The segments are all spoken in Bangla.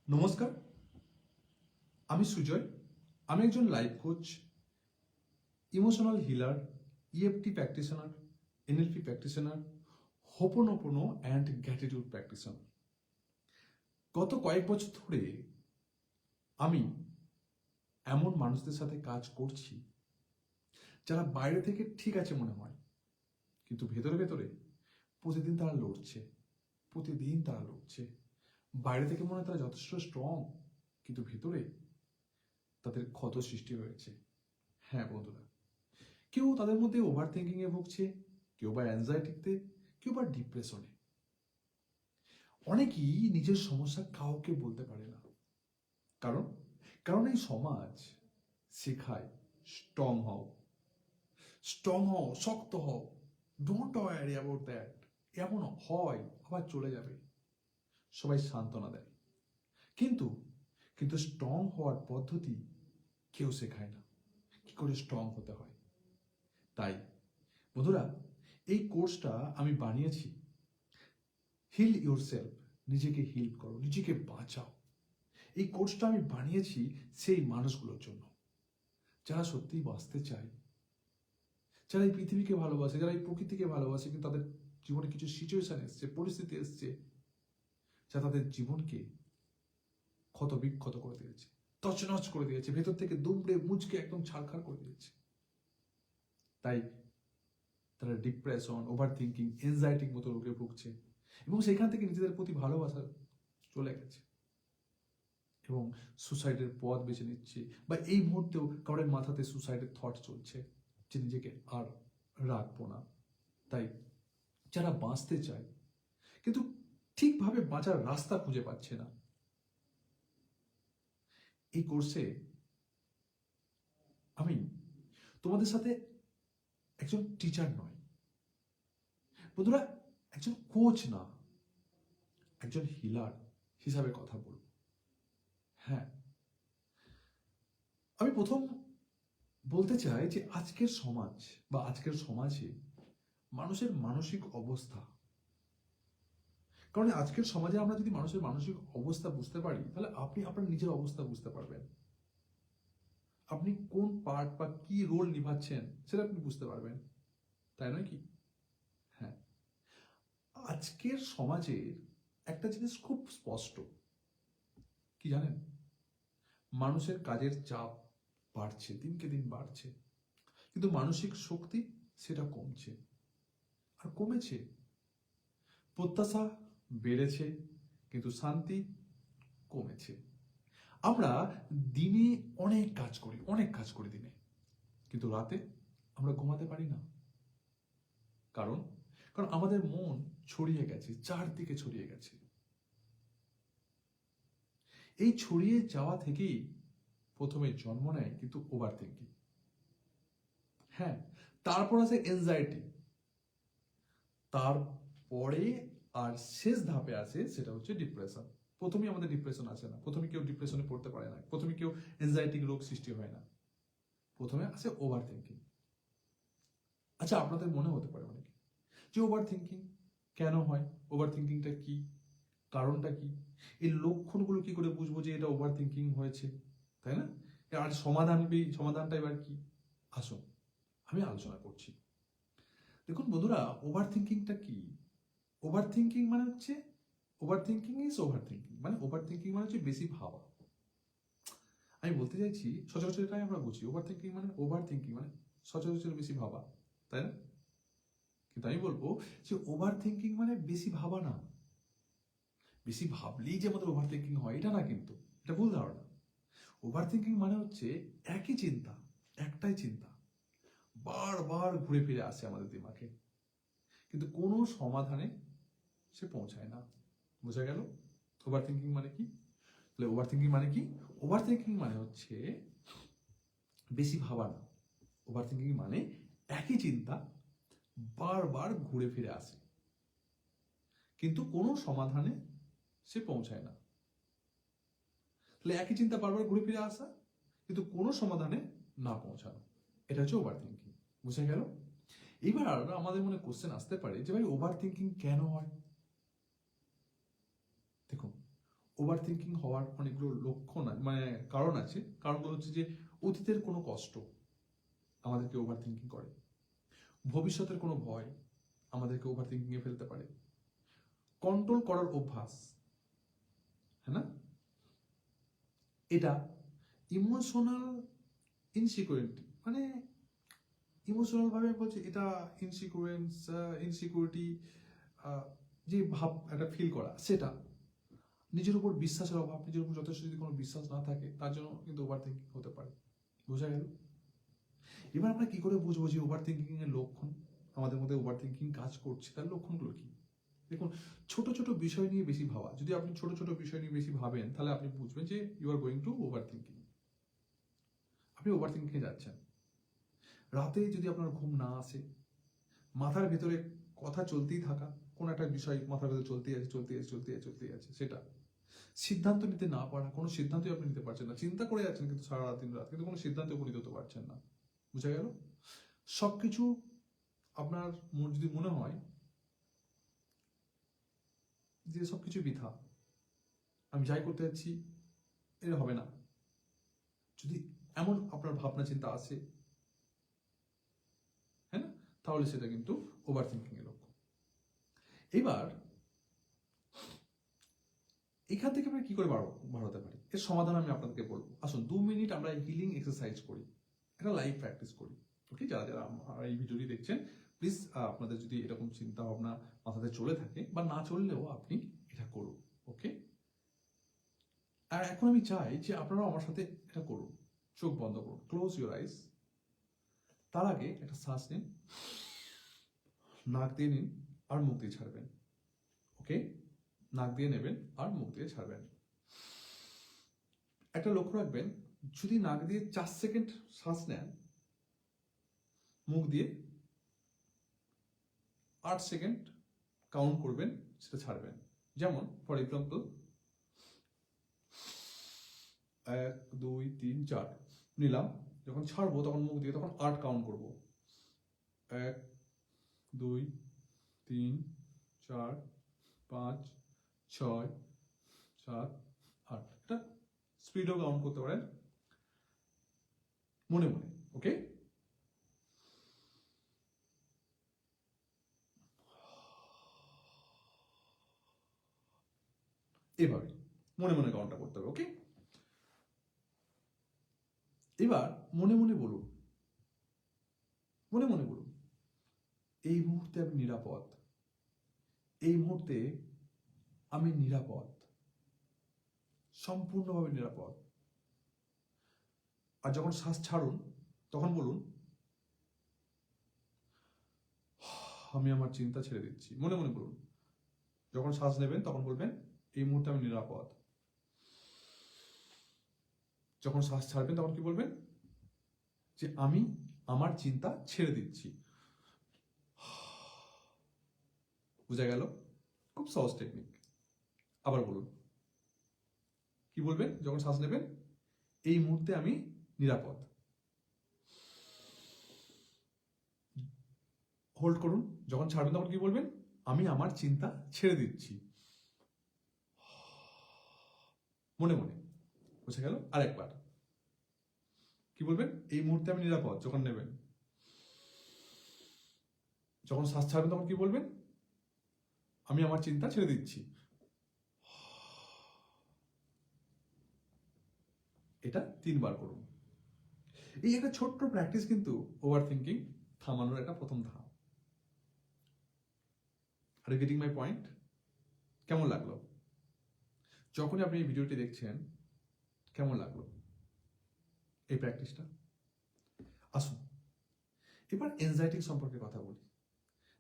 নমস্কার, আমি সুজয়। আমি একজন life coach, emotional healer, EFT practitioner, NLP practitioner, ho'oponopono and gratitude practitioner. গত কয়েক বছর ধরে আমি এমন মানুষদের সাথে কাজ করছি যারা বাইরে থেকে ঠিক আছে মনে হয়, কিন্তু ভেতরে ভেতরে প্রতিদিন তারা লড়ছে। বাইরে থেকে মনে হয় তারা যথেষ্ট স্ট্রং, কিন্তু ভেতরে তাদের ক্ষত সৃষ্টি হয়েছে। হ্যাঁ বন্ধুরা, কেউ তাদের মধ্যে ওভার থিঙ্কিংয়ে ভুগছে, কেউ বা অ্যাংজাইটিতে, কেউ বা ডিপ্রেশনে। অনেকেই নিজের সমস্যা কাউকে বলতে পারে না, কারণ কারণ এই সমাজ শেখায় স্ট্রং হও, শক্ত হও, ডোন্ট ওয়ারি অ্যাবাউট দ্যাট। এমন হয় আবার চলে যাবে, সবাই সান্ত্বনা দেয়, কিন্তু কিন্তু স্ট্রং হওয়ার পদ্ধতি কেউ শেখায় না, কি করে স্ট্রং হতে হয়। তাই বন্ধুরা, এই কোর্সটা আমি বানিয়েছি, হিল ইউরসেলফ, নিজেকে হিল করো, নিজেকে বাঁচাও। এই কোর্সটা আমি বানিয়েছি সেই মানুষগুলোর জন্য যারা সত্যিই বাঁচতে চায়, যারা এই পৃথিবীকে ভালোবাসে, যারা এই প্রকৃতিকে ভালোবাসে, কিন্তু তাদের জীবনে কিছু সিচুয়েশন এসছে, পরিস্থিতি এসছে যা তাদের জীবনকে ক্ষত বিক্ষত করে দিয়েছে, তছনছ করে দিয়েছে, ভেতর থেকে দুমড়ে মুচকে একদম ছাড়খাড় করে দিয়েছে। তাই তারা ডিপ্রেশন, ওভার থিঙ্কিং, এনজাইটির মতো রোগে ভুগছে, এবং সেখান থেকে নিজেদের প্রতি ভালোবাসা চলে গেছে এবং সুসাইডের পথ বেছে নিচ্ছে, বা এই মুহূর্তেও কারোর মাথাতে সুসাইডের থট চলছে যে নিজেকে আর রাখবো না। তাই যারা বাঁচতে চায় কিন্তু ঠিকভাবে বাঁচার রাস্তা খুঁজে পাচ্ছে না, এই কোর্সে আমি তোমাদের সাথে একজন টিচার নয় বন্ধুরা, একজন কোচ না, একজন হিলার হিসাবে কথা বলবো। হ্যাঁ, আমি প্রথম বলতে চাই যে আজকের সমাজ বা আজকের সমাজে মানুষের মানসিক অবস্থা, কারণ আজকের সমাজে আমরা যদি মানুষের মানসিক অবস্থা বুঝতে পারি, তাহলে আপনি আপনার নিজের অবস্থা বুঝতে পারবেন। আপনি কোন পার্ট বা কি রোল নিভাচ্ছেন সেটা আপনি বুঝতে পারবেন, তাই নয় কি? হ্যাঁ, আজকের সমাজের একটা জিনিস খুব স্পষ্ট, কি জানেন? মানুষের কাজের চাপ বাড়ছে, দিনকে দিন বাড়ছে, কিন্তু মানসিক শক্তি সেটা কমছে, আর কমেছে। প্রত্যাশা বেড়েছে, কিন্তু শান্তি কমেছে। আমরা দিনে অনেক কাজ করি দিনে, কিন্তু রাতে আমরা ঘুমাতে পারি না। কারণ কারণ আমাদের মন ছড়িয়ে গেছে, চারদিকে ছড়িয়ে গেছে। এই ছড়িয়ে যাওয়া থেকেই প্রথমে জন্ম নেয় কিন্তু ওভার থিঙ্কিং। হ্যাঁ, তারপর আছে এনজাইটি, তারপরে আর শেষ ধাপে আছে সেটা হচ্ছে ডিপ্রেশন। প্রথমেই আমাদের ডিপ্রেশন আসে না, প্রথমে কেউ ডিপ্রেশনে পড়তে পারে না, প্রথমে কেউ এনজাইটি রোগ সৃষ্টি হয় না, প্রথমে আসে ওভার থিঙ্কিং। আচ্ছা, আপনাদের মনে হতে পারে অনেকে যে ওভার থিঙ্কিং কেন হয়, ওভার থিঙ্কিংটা কি, কারণটা কি, এই লক্ষণগুলো কি করে বুঝবো যে এটা ওভার থিঙ্কিং হয়েছে, তাই না? আর সমাধানটা এবার কি? আসুন আমি আলোচনা করছি। দেখুন বন্ধুরা, ওভার থিঙ্কিংটা কি? ওভার থিঙ্কিং মানে হচ্ছে, ওভার থিঙ্কিং মানে হচ্ছে বেশি ভাবা। আমি বলতে চাইছি সচরাচর এটাই আমরা বুঝি, ওভার থিঙ্কিং মানে সচরাচর বেশি ভাবা, তাই না? কিন্তু আমি বলবো যে ওভার থিঙ্কিং মানে বেশি ভাবা না। বেশি ভাবলেই যে আমাদের ওভার থিঙ্কিং হয় এটা না, কিন্তু এটা ভুল ধারণা। ওভার থিঙ্কিং মানে হচ্ছে একটাই চিন্তা বারবার ঘুরে ফিরে আসে আমাদের দিমাগে, কিন্তু কোনো সমাধানে সে পৌঁছায় না। বোঝা গেল ওভার থিঙ্কিং মানে কি? তাহলে ওভার থিঙ্কিং মানে হচ্ছে বেশি ভাবা না। ওভার থিঙ্কিং মানে একই চিন্তা বারবার ঘুরে ফিরে আসে, কিন্তু কোনো সমাধানে সে পৌঁছায় না। তাহলে একই চিন্তা বারবার ঘুরে ফিরে আসা, কিন্তু কোনো সমাধানে না পৌঁছানো, এটা হচ্ছে ওভার থিঙ্কিং। বুঝে গেল? এবার আমাদের মনে কোশ্চেন আসতে পারে যে ভাই ওভার থিঙ্কিং কেন হয়? দেখুন, ওভার থিঙ্কিং হওয়ার অনেকগুলো লক্ষণ মানে কারণ আছে। কারণগুলো হচ্ছে যে অতীতের কোনো কষ্ট আমাদেরকে ওভার থিঙ্কিং করে, ভবিষ্যতের কোনো ভয় আমাদেরকে ওভার থিঙ্কিংয়ে ফেলতে পারে, কন্ট্রোল করার অভ্যাস, হ্যাঁ না, এটা ইমোশনাল ইনসিকিউরিটি, মানে ইমোশনাল ভাবে বলছি এটা ইনসিকিউরিটি, যে ভাব একটা ফিল করা, সেটা নিজের উপর বিশ্বাসের অভাব, নিজের উপর যথেষ্ট যদি কোনো বিশ্বাস না থাকে তার জন্য কিন্তু ওভার থিঙ্কিং হতে পারে। বোঝা গেল? এবার আমরা কি করে বুঝবো যে ওভার থিঙ্কিং এর লক্ষণ, আমাদের মধ্যে ওভার থিঙ্কিং কাজ করছে, তার লক্ষণগুলো কি? দেখুন, ছোট ছোট বিষয় নিয়ে বেশি ভাবা। যদি আপনি ছোট ছোট বিষয় নিয়ে বেশি ভাবেন তাহলে আপনি বুঝবেন যে you are going to overthinking, আপনি ওভার থিঙ্কিং যাচ্ছেন। রাতে যদি আপনার ঘুম না আসে, মাথার ভেতরে কথা চলতেই থাকা, কোন একটা বিষয় মাথার ভেতরে চলতেই আছে, সেটা সিদ্ধান্ত নিতে না পারা, কোনো সিদ্ধান্তই আপনি নিতে পারছেন না, চিন্তা করে যাচ্ছেন কিন্তু সারা রাত দিন রাত, কিন্তু কোনো সিদ্ধান্তে উপনীত হতে পারছেন না। বুঝা গেল? সবকিছু আপনার যদি মনে হয় যে সবকিছু বৃথা, আমি যাই করতে যাচ্ছি এটা হবে না, যদি এমন আপনার ভাবনা চিন্তা আসে, হ্যাঁ না, তাহলে সেটা কিন্তু ওভার থিঙ্কিং এর লক্ষ্য। এবার এখান থেকে আমরা কি করে বাড়াতে পারি, এর সমাধান আমি আপনাদেরকে বলবো। আসুন 2 মিনিট আমরা হিলিং এক্সারসাইজ করি, একটা লাইভ প্র্যাকটিস করি। ওকে, যারা যারা এই ভিডিওটি দেখছেন, প্লিজ আপনাদের যদি এরকম চিন্তা ভাবনা মাথাতে চলে থাকে বা না চললেও আপনি এটা করুন। ওকে, আর এখন আমি চাই যে আপনারাও আমার সাথে এটা করুন। চোখ বন্ধ করুন, ক্লোজ ইউর আইস। তার আগে একটা শ্বাস নিন, নাক দিয়ে নিন আর মুখ দিয়ে ছাড়বেন। ওকে, নাক দিয়ে নেবেন আর মুখ দিয়ে ছাড়বেন। একটা লক্ষ্য রাখবেন, যদি নাক দিয়ে 4 সেকেন্ড শ্বাস নেন, মুখ দিয়ে 8 সেকেন্ড কাউন্ট করবেন, সেটা ছাড়বেন। যেমন ফর এক্সাম্পল 1 2 3 4 নিলাম, যখন ছাড়বো তখন মুখ দিয়ে তখন 8 কাউন্ট করব। 1 2 3 4 5 6 7 8, এটা স্পিডও কাউন্ট করতে পারেন মনে মনে। ওকে, এভাবে মনে মনে কাউন্টটা করতে হবে। ওকে, এবার মনে মনে বলুন, মনে মনে বলুন, এই মুহূর্তে আমি নিরাপদ, এই মুহূর্তে আমি নিরাপদ, সম্পূর্ণভাবে নিরাপদ। আর যখন শ্বাস ছাড়ুন তখন বলুন, আমি আমার চিন্তা ছেড়ে দিচ্ছি। মনে মনে বলুন। যখন শ্বাস নেবেন তখন বলবেন, এই মুহূর্তে আমি নিরাপদ। যখন শ্বাস ছাড়বেন তখন কি বলবেন, যে আমি আমার চিন্তা ছেড়ে দিচ্ছি। বুঝা গেল? খুব সহজ টেকনিক। আবার বলুন, কি বলবেন যখন শ্বাস নেবেন, এই মুহূর্তে আমি নিরাপদ। হোল্ড করুন, যখন ছাড়বেন তখন কি বলবেন, আমি আমার চিন্তা ছেড়ে দিচ্ছি। মনে মনে। বুঝা গেল? আরেকবার কি বলবেন, এই মুহূর্তে আমি নিরাপদ যখন নেবেন। যখন শ্বাস ছাড়বেন তখন কি বলবেন, আমি আমার চিন্তা ছেড়ে দিচ্ছি। এটা 3 বার করুন। এই একটা ছোট্ট প্র্যাকটিস কিন্তু ওভার থিঙ্কিং থামানোর একটা প্রথম ধাপ। Are you getting my point? কেমন লাগলো? যখনই আপনি এই ভিডিওটি দেখছেন, কেমন লাগলো এই প্র্যাকটিসটা? আসুন এবার এনজাইটি সম্পর্কে কথা বলি,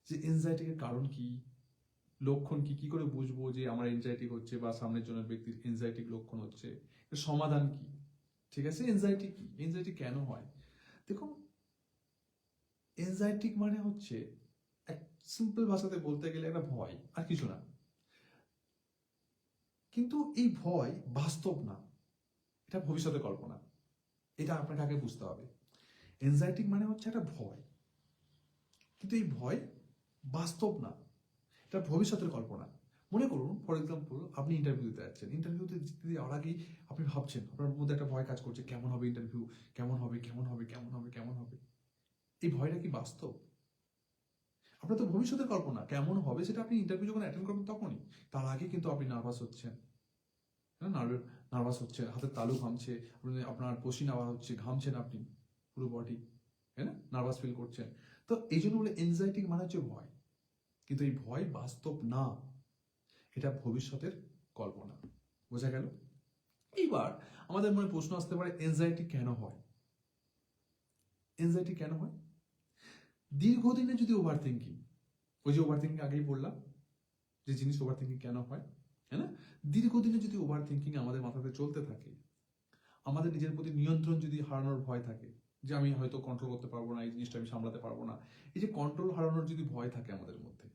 যে এনজাইটির কারণ কি, লক্ষণ কি, কি করে বুঝবো যে আমার এনজাইটি হচ্ছে বা সামনের জনের ব্যক্তির এনজাইটিক লক্ষণ হচ্ছে, এর সমাধান কি? ঠিক আছে, এনজাইটি কি, এনজাইটি কেন হয়? দেখুন, এনজাইটিক মানে হচ্ছে এক সিম্পল ভাষাতে বলতে গেলে একটা ভয়, আর কিছু না। কিন্তু এই ভয় বাস্তব না, এটা ভবিষ্যতের কল্পনা। এটা আপনাকে আগে বুঝতে হবে। এনজাইটিক মানে হচ্ছে একটা ভয়, কিন্তু এই ভয় বাস্তব না, এটা ভবিষ্যতের কল্পনা। মনে করুন ফর এক্সাম্পল আপনি ইন্টারভিউ দিতে যাচ্ছেন, ইন্টারভিউতে দিতে যাওয়ার আগেই আপনি ভাবছেন, আপনার মধ্যে একটা ভয় কাজ করছে, কেমন হবে ইন্টারভিউ, কেমন হবে কেমন হবে কেমন হবে কেমন হবে। এই ভয়টা কি বাস্তব? আপনার তো ভবিষ্যতের কল্পনা, কেমন হবে সেটা আপনি ইন্টারভিউ যখন অ্যাটেন্ড করবেন তখনই। তার আগে কিন্তু আপনি নার্ভাস হচ্ছেন, হ্যাঁ নার্ভাস হচ্ছেন, হাতের তালু ঘামছে, আপনার পসিনা বার হচ্ছে, ঘামছেন আপনি পুরো বডি, হ্যাঁ না, নার্ভাস ফিল করছেন। তো এই জন্য বলে এনজাইটি মানে হচ্ছে ভয়, কিন্তু এই ভয় বাস্তব না, এটা ভবিষ্যতের কল্পনা। বোঝা গেল? এইবার আমাদের মনে প্রশ্ন আসতে পারে, এনজাইটি কেন হয়? এনজাইটি কেন হয়? দীর্ঘদিনে যদি ওভার থিঙ্কিং, ওই যে ওভার থিঙ্কিং আগেই বললাম যে জিনিস ওভার থিঙ্কিং কেন হয়, হ্যাঁ না, দীর্ঘদিনে যদি ওভার থিঙ্কিং আমাদের মাথাতে চলতে থাকে, আমাদের নিজের প্রতি নিয়ন্ত্রণ যদি হারানোর ভয় থাকে, যে আমি হয়তো কন্ট্রোল করতে পারবো না, এই জিনিসটা আমি সামলাতে পারবো না, এই যে কন্ট্রোল হারানোর যদি ভয় থাকে আমাদের মধ্যে,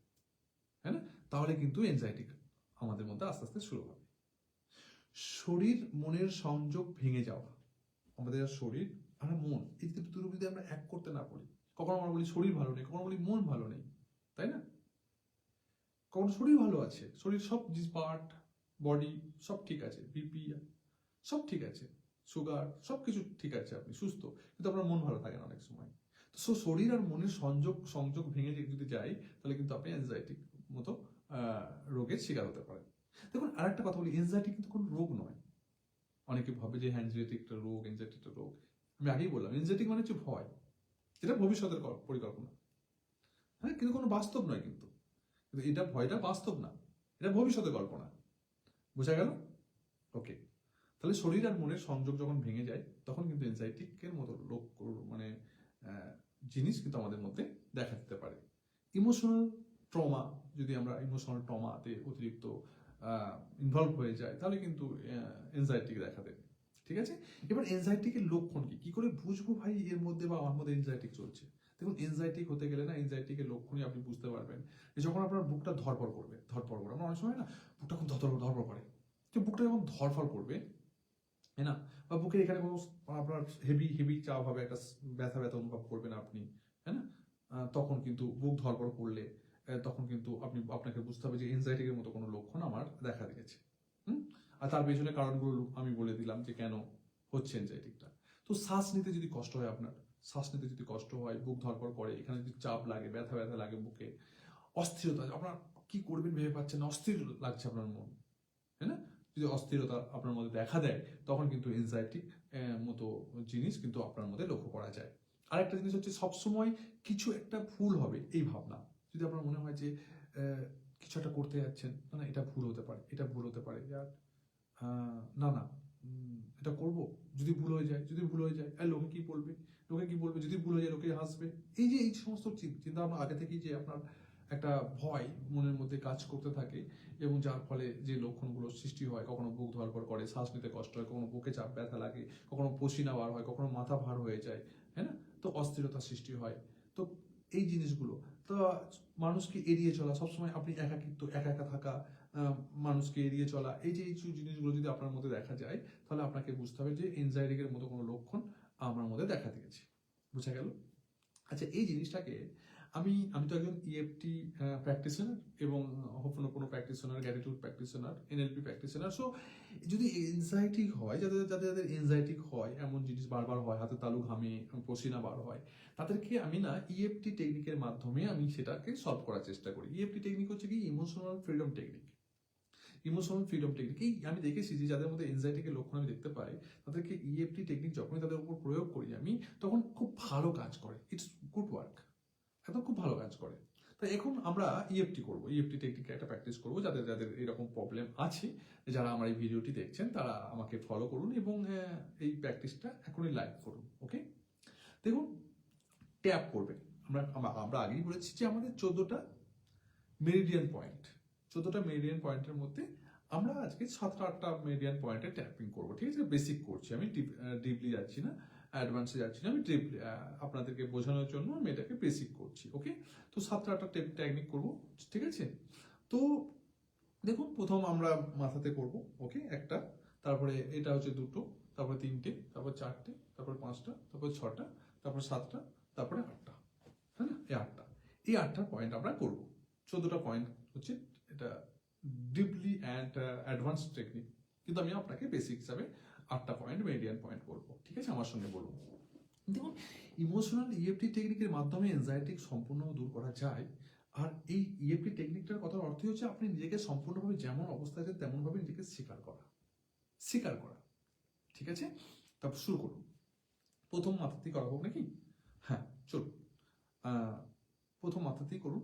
হ্যাঁ না, তাহলে কিন্তু এনজাইটি আমাদের মধ্যে আস্তে আস্তে শুরু হবে। শরীর মনের সংযোগ ভেঙে যাওয়া, আমাদের শরীর আর মন এই দুটো যদি আমরা এক করতে না পারি, কখনো আমরা বলি শরীর ভালো নেই, কখনো বলি মন ভালো নেই, তাই না? কখনো শরীর ভালো আছে, শরীর সব পার্ট, বডি সব ঠিক আছে, বিপি সব ঠিক আছে, সুগার সবকিছু ঠিক আছে, আপনি সুস্থ, কিন্তু আপনার মন ভালো থাকে না অনেক সময়। তো শরীর আর মনের সংযোগ ভেঙে যদি যায়, তাহলে কিন্তু আপনি অ্যাংজাইটি মতো রোগের শিকার হতে পারেন। দেখুন, আর একটা কথা বলি, এনজাইটি কিন্তু কোনো রোগ নয়। অনেকে ভাবে যে অ্যাংজাইটি একটা রোগ, এনজাইটি একটা রোগ। আমি আগেই বললাম, এনজাইটি মানে হচ্ছে ভয়, যেটা ভবিষ্যতের পরিকল্পনা, হ্যাঁ, কিন্তু কোনো বাস্তব নয়, কিন্তু এটা ভয়টা বাস্তব না, এটা ভবিষ্যতের কল্পনা। বোঝা গেল? ওকে। তাহলে শরীর আর মনের সংযোগ যখন ভেঙে যায়, তখন কিন্তু এনজাইটিকের মতো লোক মানে জিনিস কিন্তু আমাদের মধ্যে দেখা দিতে পারে। ইমোশনাল ট্রমা, যদি আমরা ইমোশনাল ট্রমাতে অতিরিক্ত ইনভলভ হয়ে যায়, তাহলে কিন্তু এনজাইটিকে দেখা দেবে। ঠিক আছে? এবার এনজাইটিকের লক্ষণ কি করে বুঝবো ভাই এর মধ্যে বা আমার মধ্যে এনজাইটিক চলছে? দেখুন, এনজাইটিক হতে গেলে না, এনজাইটিকের লক্ষণই আপনি বুঝতে পারবেন যে যখন আপনার বুকটা ধরপড় করবে, আমরা অনেক সময় না বুকটা খুব ধরপড় করে, যে বুকটা যখন ধরফর করবে, তাই না, বা বুকের এখানে কোনো আপনার হেভি চাপ হবে, একটা ব্যথা অনুভব করবেন আপনি, হ্যাঁ না, তখন কিন্তু বুক ধরপড় করলে তখন কিন্তু আপনাকে বুঝতে হবে যে এনজাইটির মতো কোনো লক্ষণ আমার দেখা দিয়েছে। আর তার পেছনে কারণগুলো আমি বলে দিলাম যে কেন হচ্ছে এনজাইটিটা। তো শ্বাস নিতে যদি কষ্ট হয়, আপনার শ্বাস নিতে যদি কষ্ট হয়, বুক ধরপড় করে, এখানে যদি চাপ লাগে, ব্যথা লাগে বুকে, অস্থিরতা, আপনার কি করবেন ভেবে পাচ্ছেন না, অস্থির লাগছে আপনার মন, তাই না, যদি অস্থিরতা আপনার মধ্যে দেখা দেয়, তখন কিন্তু এনজাইটি মতো জিনিস কিন্তু আপনার মধ্যে লক্ষ্য করা যায়। আরেকটা জিনিস হচ্ছে, সবসময় কিছু একটা ভুল হবে এই ভাবনা, যদি আপনার মনে হয় যে কিছু একটা করতে যাচ্ছেন, না এটা ভুল হতে পারে, এটা ভুল হতে পারে, না এটা করব, যদি ভুল হয়ে যায়, লোকে কি বলবে, যদি ভুল হয়ে যায় লোকে হাসবে, এই যে এই সমস্ত চিন্তা ভাবনা আগে থেকেই যে আপনার একটা ভয় মনের মধ্যে কাজ করতে থাকে, এবং যার ফলে যে লক্ষণগুলো সৃষ্টি হয়, কখনো বুক ধরপড় করে, শ্বাস নিতে কষ্ট হয়, কখনো বুকে চাপ ব্যথা লাগে, কখনো পসিনা বার হয়, কখনো মাথা ভার হয়ে যায়, হ্যাঁ না, তো অস্থিরতা সৃষ্টি হয়। তো এই জিনিসগুলো তো মানুষকে এড়িয়ে চলা, সবসময় আপনি একা থাকা, মানুষকে এড়িয়ে চলা, এই যে জিনিসগুলো যদি আপনার মধ্যে দেখা যায়, তাহলে আপনাকে বুঝতে হবে যে এনজাইটির মতো কোনো লক্ষণ আমার মধ্যে দেখা দিয়েছে। বুঝা গেল? আচ্ছা, এই জিনিসটাকে আমি তো একজন ইএফটি প্র্যাকটিশনার এবং ho'oponopono practitioner, gratitude practitioner, NLP practitioner. So যদি এনজাইটি হয়, যাদের এনজাইটি হয়, এমন জিনিস বারবার হয়, হাতে তালু ঘামে, পসিনা বার হয়, তাদেরকে আমি না ইএফটি টেকনিকের মাধ্যমে আমি সেটাকে সলভ করার চেষ্টা করি। ইএফটি টেকনিক হচ্ছে কি, ইমোশনাল ফ্রিডম টেকনিক। এই আমি দেখেছি যে যাদের মধ্যে এনজাইটিকে লক্ষণ আমি দেখতে পাই, তাদেরকে ইএফটি টেকনিক যখনই তাদের উপর প্রয়োগ করি আমি, তখন খুব ভালো কাজ করে। ইটস গুড ওয়ার্ক, একদম খুব ভালো কাজ করে। তাই এখন আমরা ইএফটি করবো, ইএফটি টেকনিকে একটা প্র্যাকটিস করবো। যাদের এরকম প্রবলেম আছে, যারা আমার এই ভিডিওটি দেখছেন, তারা আমাকে ফলো করুন এবং এই প্র্যাকটিসটা এখনই লাইভ করুন। ওকে, দেখুন, ট্যাপ করবেন। আমরা আগেই বলেছি যে আমাদের 14টা মেরিডিয়ান পয়েন্ট, 14টা মেরিডিয়ান পয়েন্টের মধ্যে আমরা আজকে 7-8টা মেরিডিয়ান পয়েন্টে ট্যাপিং করবো। ঠিক আছে, বেসিক করছি আমি, ডিপলি যাচ্ছি না, অ্যাডভান্সে যাচ্ছি না, আমি ডিপলি আপনাদেরকে বোঝানোর জন্য আমি এটাকে বেসিক করছি। ওকে, তো 7-8টা টেকনিক করবো। ঠিক আছে, তো দেখুন, প্রথম আমরা মাথাতে করব। ওকে, একটা, তারপরে এটা হচ্ছে 2টো, তারপরে 3টে, তারপর 4টে, তারপর 5টা, তারপর 6টা, তারপর 7টা, তারপরে 8টা, হ্যাঁ না, এই 8টা পয়েন্ট আমরা করবো। 14টা পয়েন্ট হচ্ছে এটা ডিপলি অ্যান্ড অ্যাডভান্স টেকনিক, কিন্তু আমি আপনাকে বেসিক হিসাবে 8টা পয়েন্ট মেডিয়ান পয়েন্ট বলবো, ঠিক আছে? আমার সঙ্গে বলুন। দেখুন, ইমোশনাল ইএফটি টেকনিকের মাধ্যমে এনজাইটি সম্পূর্ণ দূর করা যায়। আর এই ইএফটি টেকনিকটার কথার অর্থই হচ্ছে আপনি নিজেকে সম্পূর্ণভাবে যেমন অবস্থায় আছেন তেমনভাবে নিজেকে স্বীকার করা, ঠিক আছে? তারপর শুরু করুন। প্রথম মাথাতেই করা হোক নাকি? হ্যাঁ, চলুন। প্রথম মাথাতেই করুন।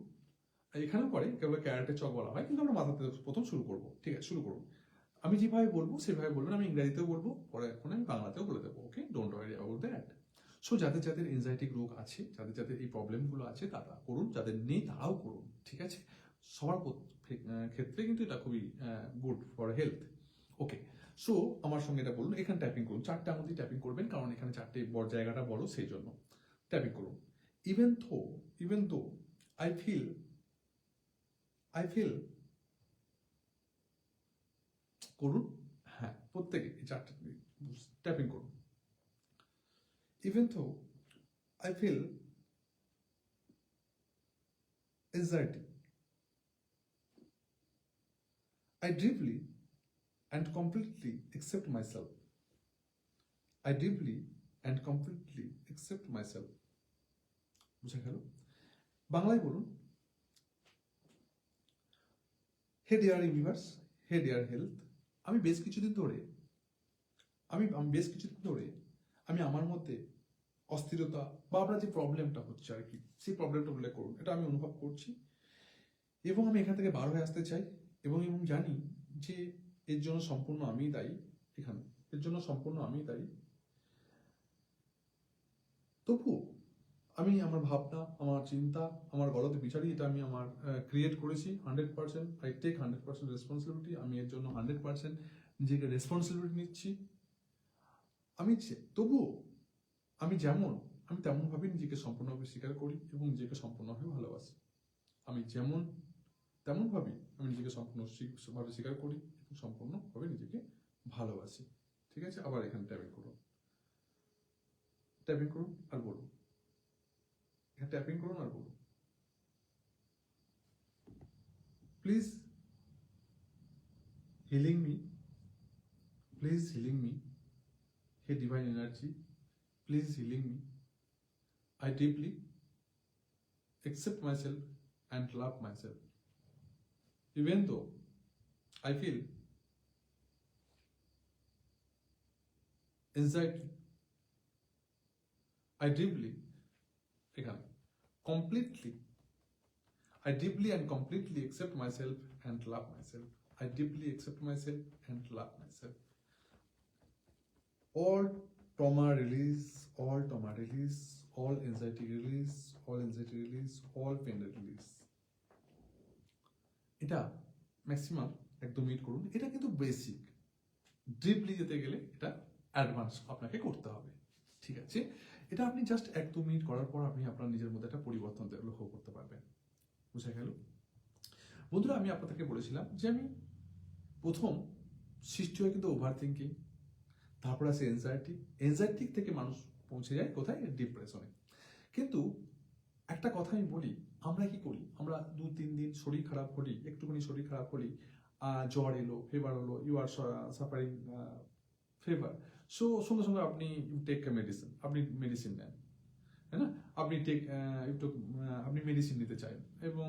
এখানেও করে, কেবল ক্যারেটে চক বলা হয়, কিন্তু আমরা মাথাতে প্রথম শুরু করব, ঠিক আছে? শুরু করুন। আমি যেভাবে বলবো সেভাবে বলবেন, আমি ইংরেজিতেও বলবো, পরে এখন আমি বাংলাতেও বলে দেবো, okay? Don't worry about that. So যাদের যাদের এনজাইটিক রোগ আছে, যাদের যাদের এই প্রবলেমগুলো আছে তারা করুন, যাদের নেই তারাও করুন, ঠিক আছে? সবার ক্ষেত্রে কিন্তু এটা খুবই good for health, okay? So আমার সঙ্গে এটা বলুন, এখানে ট্যাপিং করুন, 4টা মধ্যে ট্যাপিং করবেন, কারণ এখানে 4টে বড় জায়গাটা বড়, সেই জন্য ট্যাপিং করুন। ইভেন দো আই ফিল করুন, হ্যাঁ, প্রত্যেকে এই 4টে ট্যাপিং করুন। Even though I feel anxiety, I deeply and completely accept myself. I deeply and completely accept myself. বুঝা গেল? বাংলায় বলুন, হে ডিয়ার ইউনিভার্স, হে ডিয়ার হেলথ, আমি বেশ কিছুদিন ধরে আমি আমার মধ্যে অস্থিরতা বা আপনার যে প্রবলেমটা হচ্ছে আর কি, সেই প্রবলেমটা উল্লেখ করুন, এটা আমি অনুভব করছি এবং আমি এখান থেকে বার হয়ে আসতে চাই এবং জানি যে এর জন্য সম্পূর্ণ আমিই দায়ী। এর জন্য সম্পূর্ণ আমিই দায়ী। তবুও আমি আমার ভাবনা, আমার চিন্তা, আমার গলতে বিচারি, এটা আমি আমার ক্রিয়েট করেছি 100%। I take 100% responsibility. আমি এর জন্য 100% নিজেকে রেসপন্সিবিলিটি নিচ্ছি। তবুও আমি তেমনভাবে নিজেকে সম্পূর্ণভাবে স্বীকার করি এবং নিজেকে সম্পূর্ণভাবে ভালোবাসি। আমি তেমনভাবে আমি নিজেকে সম্পূর্ণভাবে স্বীকার করি এবং সম্পূর্ণভাবে নিজেকে ভালোবাসি, ঠিক আছে? আবার এখানে ট্যাপিং করুন আর বলুন, এখানে ট্যাপিং করুন আর বলুন, প্লিজ হিলিং মি, হে divine energy, please healing me. I deeply accept myself and love myself. Even though I feel anxiety, I deeply and completely accept myself and love myself. I deeply accept myself and love myself. All trauma release, all anxiety release, all pain release. এটা ম্যাক্সিমাম 1-2 মিনিট করুন। এটা কিন্তু বেসিক। ডিপলি যেতে গেলে এটা অ্যাডভান্স আপনাকে করতে হবে, ঠিক আছে? এটা আপনি জাস্ট 1-2 মিনিট করার পর আপনি আপনার নিজের মধ্যে একটা পরিবর্তন লক্ষ্য করতে পারবেন। বুঝা গেল? বন্ধুরা, আমি আপনাদেরকে বলেছিলাম যে আমি প্রথম সৃষ্টি হয় কিন্তু ওভার থিঙ্কিং, তারপর আসে এনজাইটি থেকে মানুষ পৌঁছে যায় কোথায়? ডিপ্রেশনে। কিন্তু একটা কথা আমি বলি, আমরা কি করি? আমরা 2-3 দিন শরীর খারাপ হলি, একটুখানি শরীর খারাপ হলি, জ্বর এলো, ফিভার হলো, you are suffering fever, so সঙ্গে সঙ্গে আপনি টেক মেডিসিন, আপনি মেডিসিন নেন, তাই না? আপনি মেডিসিন নিতে চান এবং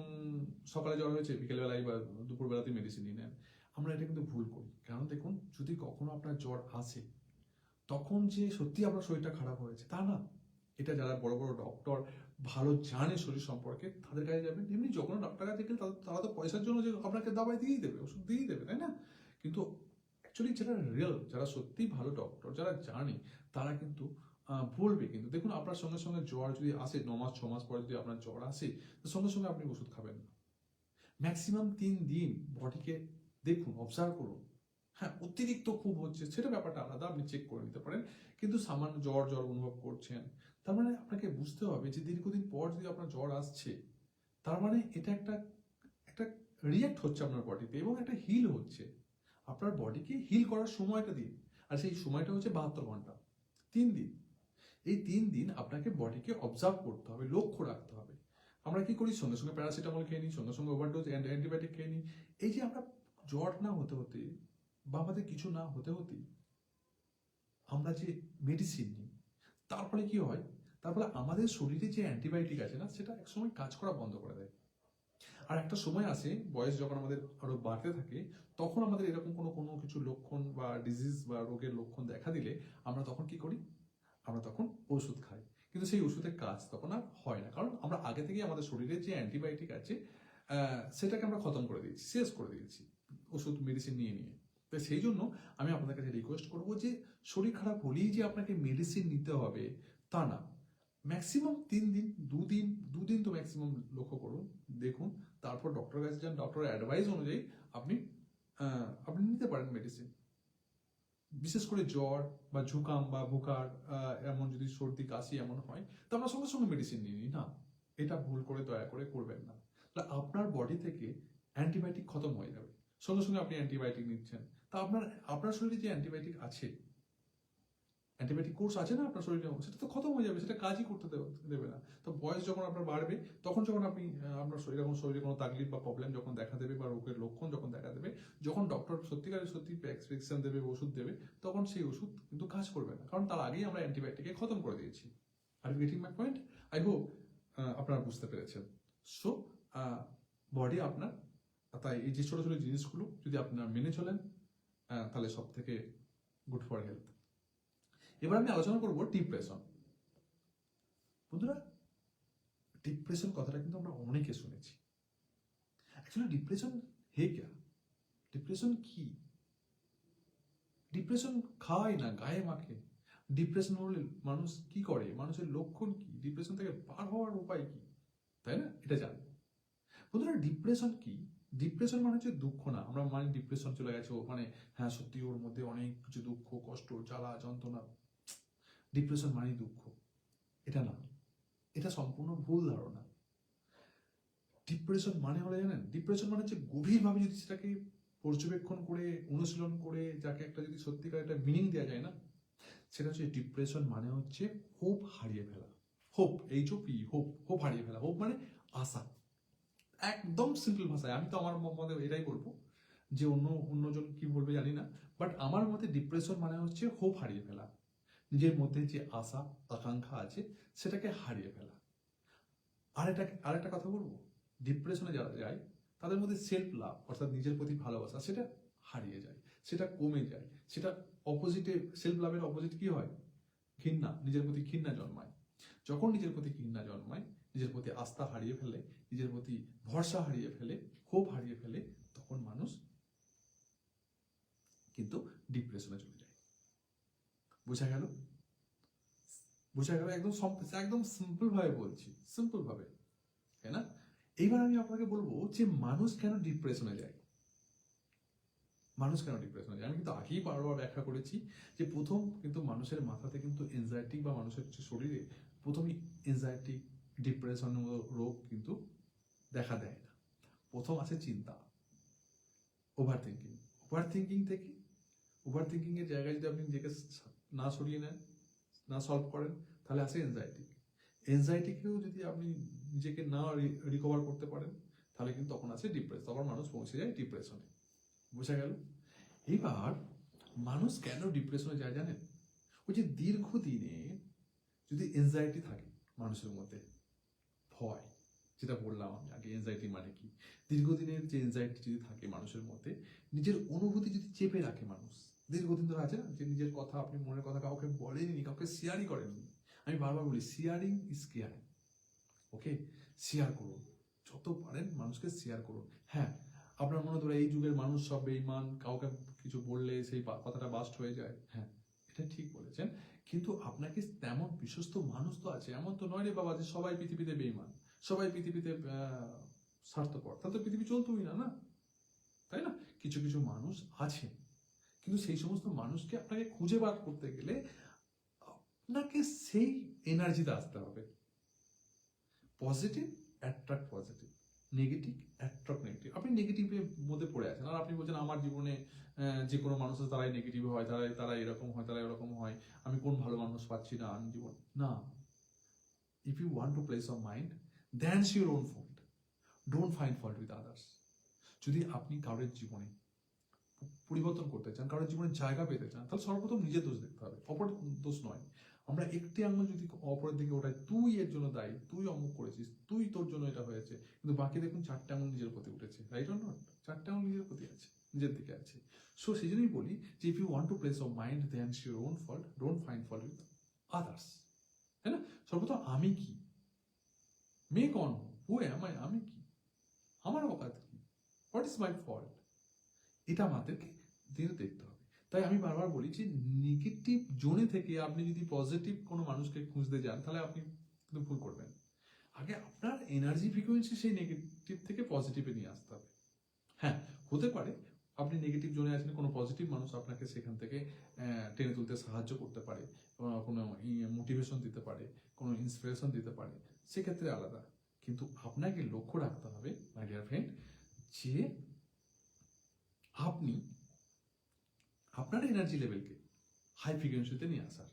সকালে জ্বর হয়েছে, বিকেলবেলায় বা দুপুরবেলাতে মেডিসিন নিয়ে নেন। আমরা এটা কিন্তু ভুল করি, কারণ দেখুন, যদি কখনো আপনার জ্বর আসে তখন যে সত্যি আপনার শরীরটা খারাপ হয়েছে তা না। এটা যারা বড় বড় ডক্টর ভালো জানে শরীর সম্পর্কে, তাদের কাছে যাবেন। এমনি যখন ডক্টর কাছে গেলে তারা তো পয়সার জন্য যে আপনাকে দাবাই দিয়েই দেবে, ওষুধ দিয়েই দেবে, তাই না? কিন্তু অ্যাকচুয়ালি যারা সত্যিই ভালো ডক্টর, যারা জানে, তারা কিন্তু বলবে। কিন্তু দেখুন, আপনার সঙ্গে সঙ্গে জ্বর যদি আসে 9 মাস 6 মাস পরে যদি আপনার জ্বর আসে, তো সঙ্গে সঙ্গে আপনি ওষুধ খাবেন না। ম্যাক্সিমাম 3 দিন বডিকে দেখুন, অবজার্ভ করুন। হ্যাঁ, অতিরিক্ত খুব হচ্ছে সেটা ব্যাপারটা আলাদা, আপনি চেক করে নিতে পারেন। কিন্তু সামান্য জ্বর অনুভব করছেন, তার মানে আপনাকে বুঝতে হবে যে দীর্ঘদিন পর যদি আপনার জ্বর আসছে, তার মানে এটা একটা রিয়াক্ট হচ্ছে আপনার বডিতে এবং একটা হিল হচ্ছে। আপনার বডিকে হিল করার সময়টা দিন, আর সেই সময়টা হচ্ছে 72 ঘন্টা, 3 দিন। এই 3 দিন আপনাকে বডিকে অবজার্ভ করতে হবে, লক্ষ্য রাখতে হবে। আমরা কি করি? সঙ্গে সঙ্গে প্যারাসিটামল খেয়ে নিই, সঙ্গে সঙ্গে ওভারডোজ অ্যান্টিবায়োটিক খেয়ে নিই। এই যে আমরা জ্বর না হতে হতে বা আমাদের কিছু না হতে হতেই আমরা যে মেডিসিন নিই, তার ফলে কি হয়, তার ফলে আমাদের শরীরে যে অ্যান্টিবায়োটিক আছে না, সেটা একসময় কাজ করা বন্ধ করে দেয়। আর একটা সময় আসে, বয়স যখন আমাদের আরো বাড়তে থাকে, তখন আমাদের এরকম কোনো কোনো কিছু লক্ষণ বা ডিজিজ বা রোগের লক্ষণ দেখা দিলে আমরা তখন কি করি, আমরা তখন ওষুধ খাই। কিন্তু সেই ওষুধের কাজ তখন আর হয় না, কারণ আমরা আগে থেকেই আমাদের শরীরে যে অ্যান্টিবায়োটিক আছে সেটাকে আমরা খতম করে দিয়েছি, শেষ করে দিয়েছি ওষুধ মেডিসিন নিয়ে নিয়ে। তো সেই জন্য আমি আপনাদের কাছে রিকোয়েস্ট করবো যে শরীর খারাপ হলেই যে আপনাকে মেডিসিন নিতে হবে তা না। ম্যাক্সিমাম 3 দিন, দুদিন তো ম্যাক্সিমাম লক্ষ্য করুন, দেখুন, তারপর ডক্টরের কাছে যান, ডক্টরের অ্যাডভাইস অনুযায়ী আপনি আপনি নিতে পারেন মেডিসিন। বিশেষ করে জ্বর বা ঝুকাম বা বুখার, এমন যদি সর্দি কাশি এমন হয়, তো আমরা সঙ্গে সঙ্গে মেডিসিন নিয়ে নিই না, এটা ভুল করে দয়া করে করবেন না। তাহলে আপনার বডি থেকে অ্যান্টিবায়োটিক খতম হয়ে যাবে, সঙ্গে সঙ্গে আপনি অ্যান্টিবায়োটিক নিচ্ছেন, তা আপনার আপনার শরীরে যে অ্যান্টিবায়োটিক আছে, অ্যান্টিবায়োটিক কোর্স আছে না আপনার শরীরে, সেটা তো খতম হয়ে যাবে, সেটা কাজই করতে দেবে না। তো বয়স যখন আপনার বাড়বে, তখন যখন আপনি আপনার এরকম শরীরে কোনো তাকলিফ বা প্রবলেম যখন দেখা দেবে বা রোগের লক্ষণ যখন দেখা দেবে, যখন ডক্টর সত্যিকারের সত্যি প্রেসক্রিপশন দেবে, ওষুধ দেবে, তখন সেই ওষুধ কিন্তু কাজ করবে না, কারণ তার আগেই আমরা অ্যান্টিবায়োটিকে খতম করে দিয়েছি। Are you getting my point? I hope আপনারা বুঝতে পেরেছেন। সো বডি আপনার, তাই এই যে ছোট ছোট জিনিসগুলো যদি আপনারা মেনে চলেন, তাহলে সব থেকে গুড ফর হেলথ। এবার আমি আলোচনা করবো ডিপ্রেশন। বন্ধুরা, ডিপ্রেশন কথাটা কিন্তু আমরা অনেকে শুনেছি। অ্যাকচুয়ালি ডিপ্রেশন হে ক্যা, ডিপ্রেশন কি? ডিপ্রেশন খায় না, গায়ে মাখে। ডিপ্রেশন হলে মানুষ কি করে, মানুষের লক্ষণ কি, ডিপ্রেশন থেকে পার হওয়ার উপায় কি, তাই না? এটা জানবো। বন্ধুরা, ডিপ্রেশন কি? ডিপ্রেশন মানে হচ্ছে দুঃখ না। আমরা মানে ডিপ্রেশন চলে গেছে, মানে হ্যাঁ সত্যি ওর মধ্যে অনেক কিছু দুঃখ, কষ্ট, জ্বালা, যন্ত্রণা। ডিপ্রেশন মানে দুঃখ, এটা না, এটা সম্পূর্ণ ভুল ধারণা। ডিপ্রেশন মানে হলো জানেন, ডিপ্রেশন মানে হচ্ছে গভীরভাবে যদি সেটাকে পর্যবেক্ষণ করে, অনুশীলন করে, যাকে একটা যদি সত্যিকার একটা মিনিং দেওয়া যায় না, সেটা হচ্ছে ডিপ্রেশন মানে হচ্ছে হোপ হারিয়ে ফেলা। হোপ, HOP, হোপ, হোপ হারিয়ে ফেলা। হোপ মানে আশা। একদম সিম্পল ভাষায় আমি তো আমার মতে এটাই বলবো, যে অন্যজন কি বলবে জানি না, বাট আমার মতে ডিপ্রেশন মানে হচ্ছে হোপ হারিয়ে ফেলা। নিজের মধ্যে যে আশা আকাঙ্ক্ষা আছে সেটাকে হারিয়ে ফেলা। আরেকটা কথা বলবো, ডিপ্রেশনে যারা যায় তাদের মধ্যে সেলফ লাভ, অর্থাৎ নিজের প্রতি ভালোবাসা, সেটা হারিয়ে যায়, সেটা কমে যায়। সেটা অপোজিটে, সেলফ লাভের অপোজিট কি হয়? ঘৃণা, নিজের প্রতি ঘৃণা জন্মায়। যখন নিজের প্রতি ঘৃণা জন্মায়, নিজের প্রতি আস্থা হারিয়ে ফেলে, নিজের প্রতি ভরসা হারিয়ে ফেলে, হোপ হারিয়ে ফেলে, তখন মানুষ কিন্তু ডিপ্রেশনে চলে যায়। বোঝা গেল? বোঝা গেল? একদম সিম্পল ভাবে বলছি, সিম্পল ভাবে, তাই না? এইবার আমি আপনাকে বলবো যে মানুষ কেন ডিপ্রেশনে যায়। মানুষ কেন ডিপ্রেশনে যায়, আমি কিন্তু আগেই বারবার ব্যাখ্যা করেছি যে প্রথম কিন্তু মানুষের মাথাতে কিন্তু এনজাইটি বা মানুষের শরীরে প্রথমে এনজাইটি, ডিপ্রেশন রোগ কিন্তু দেখা দেয় না। প্রথম আছে চিন্তা, ওভার থিঙ্কিং। ওভার থিঙ্কিং এর জায়গায় যদি আপনি নিজেকে না সরিয়ে নেন, না সলভ করেন, তাহলে আসে এনজাইটি। এনজাইটিকেও যদি আপনি নিজেকে না রিকভার করতে পারেন, তাহলে কিন্তু তখন আসে ডিপ্রেশন, তখন মানুষ পৌঁছে যায় ডিপ্রেশনে। বোঝা গেল? এবার মানুষ কেন ডিপ্রেশনে যায় জানেন? ওই যে দীর্ঘদিনে যদি এনজাইটি থাকে মানুষের মধ্যে, ভয়, যেটা বললাম আমি আগে, এনজাইটি মানে কি, দীর্ঘদিনের যে এনজাইটি যদি থাকে মানুষের মধ্যে, নিজের অনুভূতি যদি চেপে রাখে মানুষ দীর্ঘদিন ধরে, আছে না, যে নিজের কথা, আপনি মনের কথা কাউকে বলেননি, কাউকে শেয়ারই করেননি। আমি বারবার বলি, sharing is caring. Okay, share করুন, যত পারেন মানুষকে শেয়ার করুন। হ্যাঁ, আপনার মনে ধরে এই যুগের মানুষ সব বেঈমান, কাউকে কিছু বললে সেই কথাটা বাস্ট হয়ে যায়, হ্যাঁ এটা ঠিক বলেছেন, কিন্তু আপনাকে তেমন বিশ্বস্ত মানুষ তো আছে, এমন তো নয় রে বাবা যে সবাই পৃথিবীতে বেঈমান, সবাই পৃথিবীতে স্বার্থপর, তাহলে তো পৃথিবী চলতোই না, না, তাই না? কিছু কিছু মানুষ আছে, কিন্তু সেই সমস্ত মানুষকে আপনাকে খুঁজে বার করতে গেলে আপনাকে সেই এনার্জিতে আসতে হবে। Positive attract positive, negative attract negative. আপনি নেগেটিভের মধ্যে পড়ে আছেন, আর আপনি বলছেন আমার জীবনে যে কোনো মানুষের তারাই নেগেটিভ হয়, তারা এরকম হয়, তারা এরকম হয়, আমি কোন ভালো মানুষ পাচ্ছি না, আমি জীবন না। If you want to place of mind, that's your own fault, don't find fault with others. যদি আপনি কারোর জীবনে পরিবর্তন করতে চান, কারোর জীবনে জায়গা পেতে চান, তাহলে সর্বপ্রথম নিজের দোষ দেখতে হবে, অপরের দোষ নয়। আমরা একটি আঙুল যদি অপরের দিকে ওঠাই, তুই এর জন্য দায়ী, তুই অমুক করেছিস, তুই তোর জন্য এটা হয়েছে, কিন্তু বাকি দেখুন 4টে আঙুল নিজের প্রতি উঠেছে, রাইট অর নট? 4টে আঙুল নিজের প্রতি আছে, নিজের দিকে আছে। সো সেই জন্যই বলি যে if you want to place of mind then your own fault, don't find fault with others. তাই না? সর্বপ্রথম আমি কি, মে কন, হু এম আই, আমি কি, আমার অকাত কি, হোয়াট ইজ মাই ফল্ট, এটা আমাদেরকে দেখতে হবে। তাই আমি বারবার বলি যে নেগেটিভ জোনে থেকে আপনি যদি পজিটিভ কোনো মানুষকে খুঁজতে যান, তাহলে আপনি কিন্তু ভুল করবেন। আগে আপনার এনার্জি ফ্রিকোয়েন্সি সেই নেগেটিভ থেকে পজিটিভে নিয়ে আসতে হবে। হ্যাঁ, হতে পারে আপনি নেগেটিভ জোনে আছেন, কোনো পজিটিভ মানুষ আপনাকে সেখান থেকে টেনে তুলতে সাহায্য করতে পারে, কোনো মোটিভেশন দিতে পারে, কোনো ইন্সপিরেশন দিতে পারে, সেক্ষেত্রে আলাদা। কিন্তু আপনাকে লক্ষ্য রাখতে হবে মাই ডিয়ার ফ্রেন্ড, যে আপনি আপনার এনার্জি লেভেলকে হাই ফ্রিকোয়েন্সিতে নিয়ে আসার।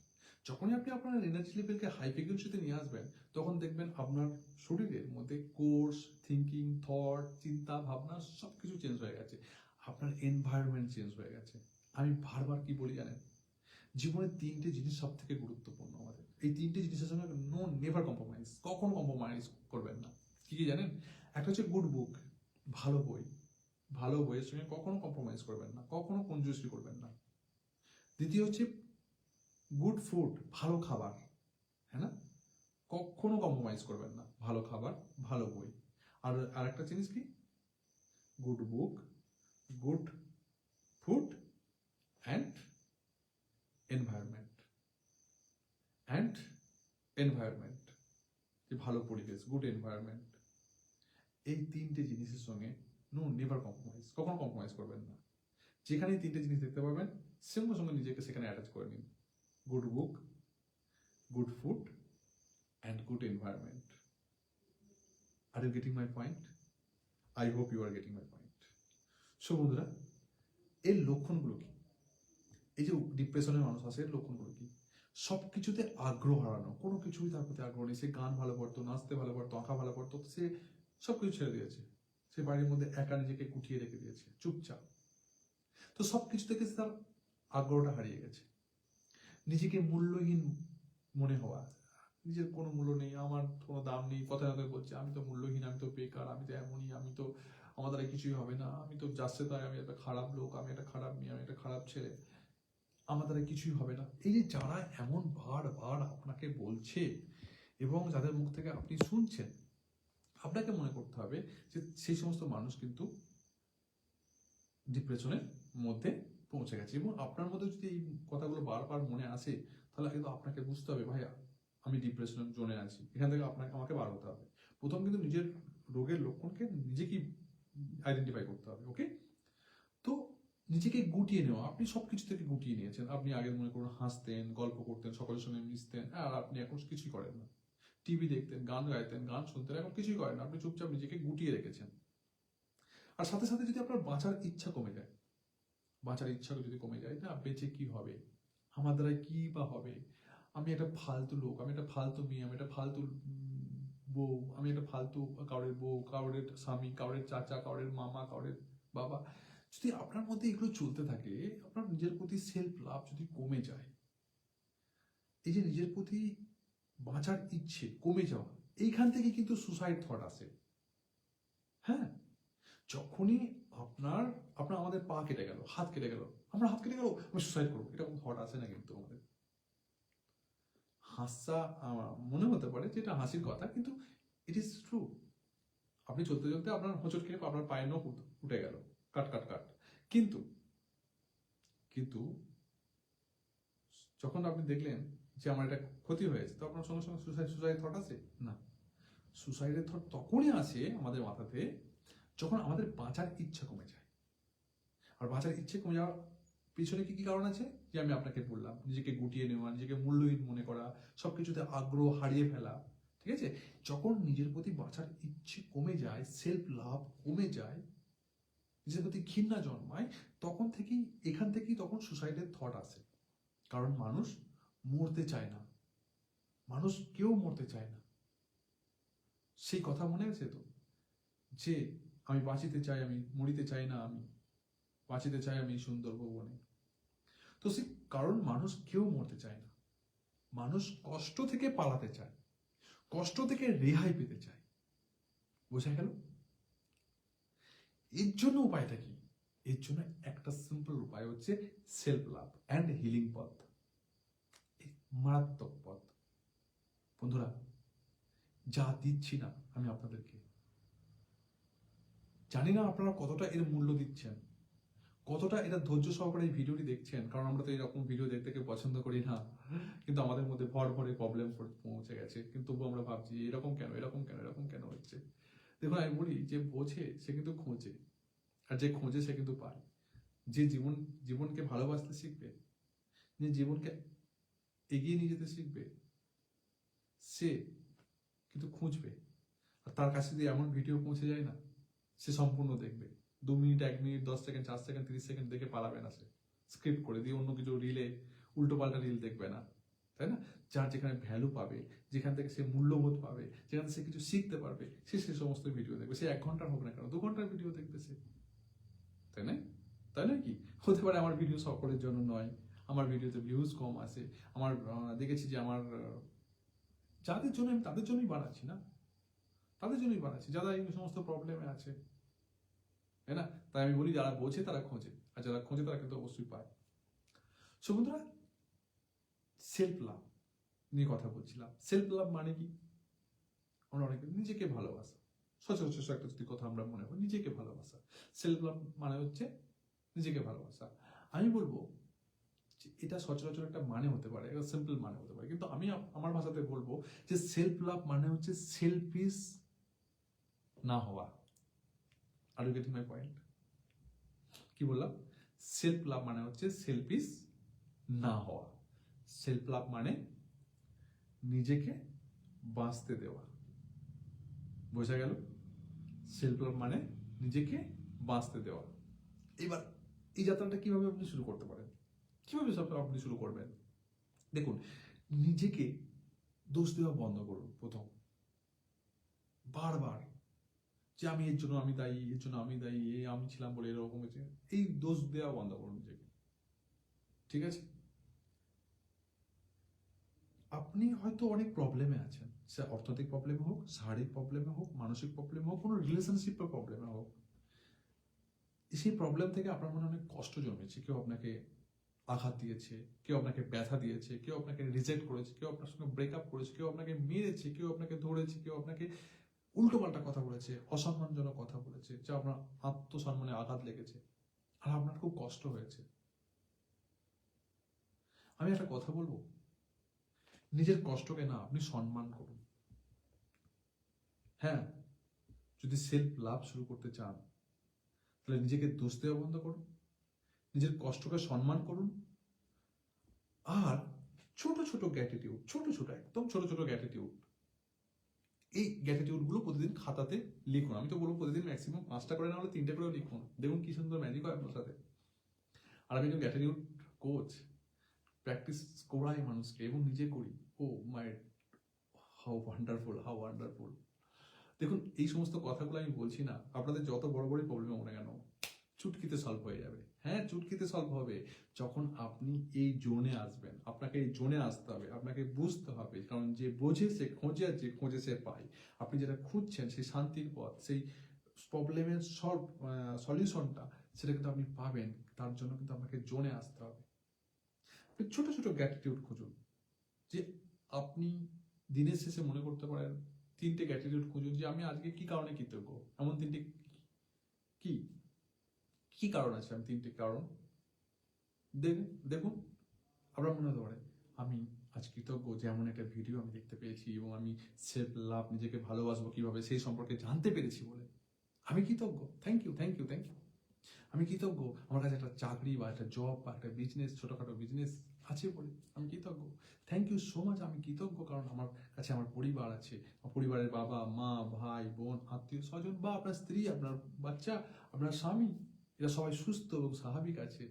যখনই আপনি আপনার এনার্জি লেভেলকে হাই ফ্রিকোয়েন্সিতে নিয়ে আসবেন, তখন দেখবেন আপনার শরীরের মধ্যে কোর্স, থিঙ্কিং, থট, চিন্তা ভাবনা সব কিছু চেঞ্জ হয়ে গেছে, আপনার এনভায়রনমেন্ট চেঞ্জ হয়ে গেছে। আমি বারবার কি বলি জানেন, জীবনের 3টে জিনিস সব থেকে গুরুত্বপূর্ণ আমাদের, এই 3টে জিনিসের সঙ্গে নো নেভার কম্প্রোমাইজ, কখনো কম্প্রোমাইজ করবেন না। কি কি জানেন? একটা হচ্ছে গুড বুক, ভালো বই, ভালো বইয়ের সঙ্গে কখনো কম্প্রোমাইজ করবেন না, কখনো কঞ্জুসি করবেন না। দ্বিতীয় হচ্ছে গুড ফুড, ভালো খাবার, হ্যাঁ না, কখনো কম্প্রোমাইজ করবেন না, ভালো খাবার, ভালো বই। আর আরেকটা জিনিস কি, good book, good food and environment, and environment, যে ভালো পরিবেশ, গুড এনভায়রনমেন্ট। এই 3টে জিনিসের সঙ্গে নো নেভার কম্প্রোমাইজ, কখনো কম্প্রোমাইজ করবেন না। যেখানে 3টে জিনিস দেখতে পাবেন, সঙ্গে সঙ্গে নিজেকে সেখানে অ্যাটাচ করে নিন। Good book, good food and good environment. Are you getting my point? I hope you are getting my point. So বন্ধুরা, এর লক্ষণগুলো কি? এই যে ডিপ্রেশনের মানুষ আসে, এর লক্ষণগুলো কি? সব কিছুতে আগ্রহ হারানো, কোনো কিছুই তার প্রতি আগ্রহ নেই। সে গান ভালো করতো, নাচতে ভালো করতো, আঁকা ভালো করতো, সে সব কিছু ছেড়ে দিয়েছে। সে বাড়ির মধ্যে একা নিজেকে গুটিয়ে রেখে দিয়েছে, চুপচাপ। তো সব কিছু থেকে তার আগ্রহটা হারিয়ে গেছে। নিজেকে মূল্যহীন মনে হওয়া, নিজের কোনো মূল্য নেই, আমার কোনো দাম নেই, কথায় কথায় বলছে আমি তো মূল্যহীন, আমি তো বেকার, আমি তো এমনই, আমি তো, আমার দ্বারা কিছুই হবে না, আমি তো যাচ্ছে তাই, আমি একটা খারাপ লোক, আমি একটা খারাপ মেয়ে, আমি একটা খারাপ ছেলে, আমার দ্বারা কিছুই হবে না। এই যে যারা এমন বারবার আপনাকে বলছে এবং যাদের মুখ থেকে আপনি শুনছেন, আপনাকে মনে করতে হবে যে সেই সমস্ত মানুষ কিন্তু ডিপ্রেশনের মধ্যে পৌঁছে গেছে। এবং আপনার মধ্যে যদি এই কথাগুলো বারবার মনে আসে, তাহলে কিন্তু আপনাকে বুঝতে হবে ভাই আমি ডিপ্রেশনের জোনে আছি, এখান থেকে আমাকে বার হতে হবে। প্রথম কিন্তু নিজের রোগের লক্ষণকে নিজেকেই আইডেন্টিফাই করতে হবে। ওকে, তো নিজেকে গুটিয়ে নেওয়া, আপনি সবকিছু থেকে গুটিয়ে নিয়েছেন। আপনি আগে মনে করুন হাসতেন, গল্প করতেন, সকলের সঙ্গে মিশতেন, আর আপনি এখন কিছুই করেন না। টিভি দেখতেন, গান গাইতেন, গান শুনতেন, এখন কিছুই করেন না, আপনি চুপচাপ নিজেকে গুটিয়ে রেখেছেন। আর সাথে সাথে যদি আপনার বাঁচার ইচ্ছা কমে যায়, বাঁচার ইচ্ছা যদি কমে যায়, না বেঁচে কি হবে, আমার দ্বারা কি বা হবে, আমি একটা ফালতু লোক, আমি একটা ফালতু মেয়ে, আমি একটা ফালতু বউ, আমি একটা ফালতু কাউরের বউ, কাউরের স্বামী, কাউরের চাচা, কাউরের মামা, কাউরের বাবা, যদি আপনার মধ্যে এগুলো চলতে থাকে, আপনার নিজের প্রতি সেলফ লাভ যদি কমে যায়, এই যে নিজের প্রতি বাঁচার ইচ্ছে কমে যাওয়া, এইখান থেকে কিন্তু সুসাইড থট আসে। হ্যাঁ, যখনই আপনার আপনার আমাদের পা কেটে গেল, হাত কেটে গেল, আমরা হাত কেটে গেল আমি সুসাইড করবো, এটা কোনো থট আসে না কিন্তু আমাদের। হাসা মনে হতে পারে যে এটা হাসির কথা, কিন্তু ইট ইজ ট্রু। আপনি চলতে চলতে আপনার হোঁচট খেয়ে আপনার পায়ের নখ উঠে গেল, কাট কাট কাট, কিন্তু কিন্তু যখন আপনি দেখলেন যে আমার এটা ক্ষতি হয়েছে, তো আপনার সঙ্গে সঙ্গে সুসাইড থট আসে না। সুসাইডের থট তখনই আসে আমাদের মাথাতে যখন আমাদের বাঁচার ইচ্ছা কমে যায়। আর বাঁচার ইচ্ছে কমে যাওয়ার পিছনে কি কি কারণ আছে, যে আমি আপনাকে বললাম, নিজেকে গুটিয়ে নেওয়া, নিজেকে মূল্যহীন মনে করা, সবকিছুতে আগ্রহ হারিয়ে ফেলা। ঠিক আছে, যখন নিজের প্রতি বাঁচার ইচ্ছে কমে যায়, সেলফ লাভ কমে যায়, নিজের প্রতি ঘৃণা জন্মায়, তখন থেকেই এখান থেকেই তখন সুসাইডের থট আসে। কারণ মানুষ মরতে চায় না, মানুষ কেউ মরতে চায় না। সেই কথা মনে আছে তো, যে আমি বাঁচিতে চাই, আমি মরিতে চাই না, আমি বাঁচিতে চাই আমি সুন্দর ভুবনে। তো সে কারণ মানুষ কেউ মরতে চায় না, মানুষ কষ্ট থেকে পালাতে চায়, কষ্ট থেকে রেহাই পেতে চায়। বোঝা গেল? এর জন্য উপায়টা কি? এর জন্য একটা সিম্পল উপায় হচ্ছে সেলফ লাভ অ্যান্ড হিলিং পথ, মারাত্মক পথ। বন্ধুরা, যা দিচ্ছি না আমি আপনাদেরকে, জানি না আপনারা কতটা এর মূল্য দিচ্ছেন, কতটা এটা ধৈর্য সহকারে এই ভিডিওটি দেখছেন, কারণ আমরা তো এরকম ভিডিও দেখতে কেউ পছন্দ করি না, কিন্তু আমাদের মধ্যে ভর ভরে প্রবলেম পৌঁছে গেছে, কিন্তু তবুও আমরা ভাবছি এরকম কেন, এরকম কেন, এরকম কেন হচ্ছে। দেখুন, আমি বলি, যে বোঝে সে কিন্তু খোঁজে, আর যে খোঁজে সে কিন্তু পায়। যে জীবনকে ভালোবাসতে শিখবে, যে জীবনকে এগিয়ে নিয়ে যেতে শিখবে, সে কিন্তু খুঁজবে। আর তার কাছে যদি এমন ভিডিও পৌঁছে যায় না, সে সম্পূর্ণ দেখবে। 2 minute, 1 minute, 10 second, 4 second, 30 second দেখে পালাবে না, সে স্ক্রিপ্ট করে দিয়ে অন্য কিছু রিলে, উল্টো পাল্টা রিল দেখবে না, তাই না? যার যেখানে ভ্যালু পাবে, যেখান থেকে সে মূল্যবোধ পাবে, যেখানে সে কিছু শিখতে পারবে, সে সে সমস্ত ভিডিও দেখবে। সে 1 ঘন্টার হোক না কেন, 2 ঘন্টার ভিডিও দেখবে সে, তাই না? তাই নয় কি? হতে পারে আমার ভিডিও সকলের জন্য নয়, আমার ভিডিওতে ভিউজ কম আসে, আমার দেখেছি যে আমার যাদের জন্য আমি তাদের জন্যই বানাচ্ছি না, তাদের জন্যই বানাচ্ছি যারা এই সমস্ত প্রবলেমে আছে, তাই না? তাই আমি বলি, যারা বোঝে তারা খোঁজে, আর যারা খোঁজে তারা কিন্তু অবশ্যই পায়। সো বন্ধুরা, সেলফ লাভ নিয়ে কথা বলছিলাম। সেলফ লাভ মানে কি? আমরা অনেকে নিজেকে ভালোবাসা, সচরাচর একটা যদি কথা আমরা মনে করি, নিজেকে ভালোবাসা। সেলফ লাভ মানে হচ্ছে নিজেকে ভালোবাসা। আমি বলবো যে এটা সচরাচর একটা মানে হতে পারে, একটা সিম্পল মানে হতে পারে, কিন্তু আমি আমার ভাষাতে বলবো যে সেলফ লাভ মানে হচ্ছে সেলফিশ না হওয়া। Are you getting my point? কি বললাম? সেলফ লাভ মানে হচ্ছে সেলফিশ না হওয়া। সেলফ লাভ মানে নিজেকে বাঁচতে দেওয়া। বোঝা গেল? সেলফ লাভ মানে নিজেকে বাঁচতে দেওয়া। এবার এই যাত্রাটা কিভাবে আপনি শুরু করতে পারেন, কিভাবে আপনি শুরু করবেন? দেখুন, নিজেকে দোষ দেওয়া বন্ধ করুন। প্রথম, বারবার যে আমি এর জন্য আমি দায়ী, এর জন্য আমি দায়ী, এই আমি ছিলাম বলে এরকম হয়েছে, এই দোষ দেওয়া বন্ধ করুন নিজেকে। ঠিক আছে? আপনি হয়তো অনেক প্রবলেমে আছেন, সে অর্থনৈতিক প্রবলেমে হোক, শারীরিক প্রবলেমে হোক, মানসিক প্রবলেমে হোক, কোনো রিলেশনশিপের প্রবলেমে হোক। সেই প্রবলেম থেকে আপনার মনে অনেক কষ্ট জন্মেছে। কেউ আপনাকে আঘাত দিয়েছে, কেউ আপনাকে ব্যথা দিয়েছে, কেউ আপনাকে রিজেক্ট করেছে, কেউ আপনার সঙ্গে ব্রেকআপ করেছে, কেউ আপনাকে মেরেছে, কেউ আপনাকে ধরেছে, কেউ আপনাকে উল্টো পাল্টা কথা বলেছে, অসম্মানজনক কথা বলেছে, যা আপনার আত্মসম্মানে আঘাত লেগেছে, আর আপনার খুব কষ্ট হয়েছে। আমি একটা কথা বলবো, নিজের কষ্টকে না আপনি সম্মান করুন। হ্যাঁ, যদি সেলফ লাভ শুরু করতে চান, তাহলে নিজেকে দোষ দেওয়া বন্ধ করুন, নিজের কষ্টকে সম্মান করুন, আর ছোট ছোট গ্র্যাটিটিউড, ছোট ছোট, একদম ছোট ছোট গ্র্যাটিটিউড, এই গ্র্যাটিটিউড গুলো প্রতিদিন খাতাতে লিখুন। আমি তো বলবো প্রতিদিন ম্যাক্সিমাম 5টা করে, না হলে 3টে করেও লিখুন। দেখুন কি সুন্দর ম্যাজিক হয় আপনার সাথে। আর আমি একজন গ্র্যাটিটিউড কোচ, প্র্যাকটিস করাই মানুষকে, এবং নিজে করি। ও মাই, হাউ ওয়ান্ডারফুল, হাউ ওয়ান্ডারফুল। দেখুন, এই সমস্ত কথাগুলো আমি বলছি না, আপনাদের যত বড় বড় প্রবলেম হোক না কেন, চুটকিতে সলভ হয়ে যাবে। হ্যাঁ, চুটকিতে সলভ হবে যখন আপনি এই জোনে আসবেন। আপনাকে এই জোনে আসতে হবে, আপনাকে বুঝতে হবে, কারণ যে বোঝে সে খোঁজে, আর যে খোঁজে সে পায়। আপনি যেটা খুঁজছেন, সেই শান্তির পথ, সেই প্রবলেমের সলিউশনটা, সেটা কিন্তু আপনি পাবেন। তার জন্য কিন্তু আপনাকে জোনে আসতে হবে। ছোট ছোট গ্র্যাটিটিউড খুঁজুন, যে আপনি দিনের শেষে মনে করতে পারেন 3টে গ্র্যাটিটিউড খুঁজুন, যে আমি আজকে কি কারণে কৃতজ্ঞ। এমন 3টে কি কি কারণ আছে, আমি 3টে কারণ দেখুন। আপনার মনে হতে পারে আমি আজ কৃতজ্ঞ যে এমন একটা ভিডিও আমি দেখতে পেয়েছি, এবং আমি সেলফ লাভ, নিজেকে ভালোবাসবো কিভাবে সেই সম্পর্কে জানতে পেরেছি বলে আমি কৃতজ্ঞ। Thank you, thank you, thank you. আমি কৃতজ্ঞ আমার কাছে একটা চাকরি বা একটা জব বা একটা বিজনেস, ছোটখাটো বিজনেস আছে বলে আমি কৃতজ্ঞ। থ্যাংক ইউ সো মাচ, আমি কৃতজ্ঞ কারণ আমার কাছে আমার পরিবার আছে। আমার পরিবারের বাবা মা, ভাই বোন, আত্মীয় স্বজন, বা আপনার স্ত্রী, আপনার বাচ্চা, আপনার স্বামী, এরা সবাই সুস্থ এবং স্বাভাবিক আছে,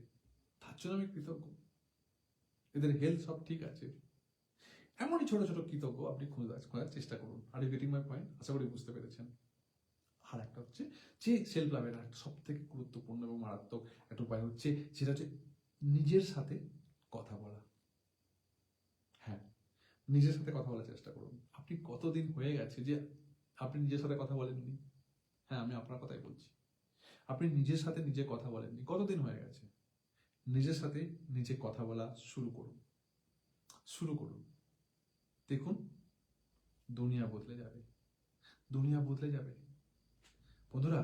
তার জন্য আমি কৃতজ্ঞ। এদের হেলথ সব ঠিক আছে। এমনই ছোট ছোট কৃতজ্ঞ আপনি খোঁজার চেষ্টা করুন। Are you getting my point? আশা করি বুঝতে পেরেছেন। আর একটা হচ্ছে যে সেলফ লাভের সব থেকে গুরুত্বপূর্ণ এবং মারাত্মক একটা উপায় হচ্ছে সেটা হচ্ছে নিজের সাথে কথা বলা। হ্যাঁ, নিজের সাথে কথা বলার চেষ্টা করুন। আপনি কতদিন হয়ে গেছে যে আপনি নিজের সাথে কথা বলেননি? হ্যাঁ, আমি আপনার কথাই বলছি। আপনি নিজের সাথে নিজে কথা বলেননি, কতদিন হয়ে গেছে? নিজের সাথে নিজে কথা বলা শুরু করুন, শুরু করুন। দেখুন দুনিয়া বদলে যাবে, দুনিয়া বদলে যাবে। বন্ধুরা,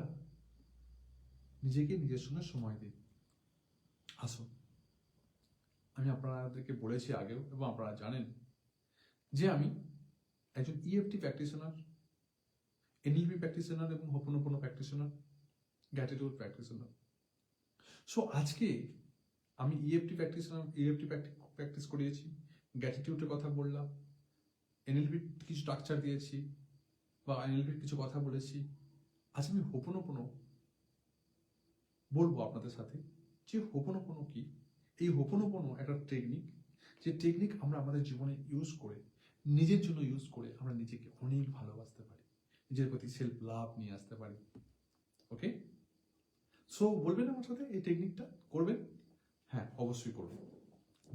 নিজেকে নিজের সঙ্গে সময় দিন। আসুন, আমি আপনাদেরকে বলেছি আগেও এবং আপনারা জানেন যে আমি একজন ইএফটি প্র্যাকটিশনার, এনএলপি প্র্যাকটিশনার এবং ho'oponopono practitioner, gratitude practitioner. So আজকে আমি ইএফটি প্র্যাকটিস করিয়েছি, গ্র্যাটিটিউডের কথা বললাম, এনএলপির কিছু স্ট্রাকচার দিয়েছি বা এনএলপির কিছু কথা বলেছি। আজ আমি হোপোনোপোনো বলবো আপনাদের সাথে যে হোপোনোপোনো কি। এই হোপোনোপোনো একটা টেকনিক, যে টেকনিক আমরা আমাদের জীবনে ইউজ করে, নিজের জন্য ইউজ করে আমরা নিজেকে অনেক ভালোবাসতে পারি, নিজের প্রতি সেলফ লাভ নিয়ে আসতে পারি। ওকে, সো বলবেন আমার সাথে এই টেকনিকটা করবেন? হ্যাঁ, অবশ্যই করবেন।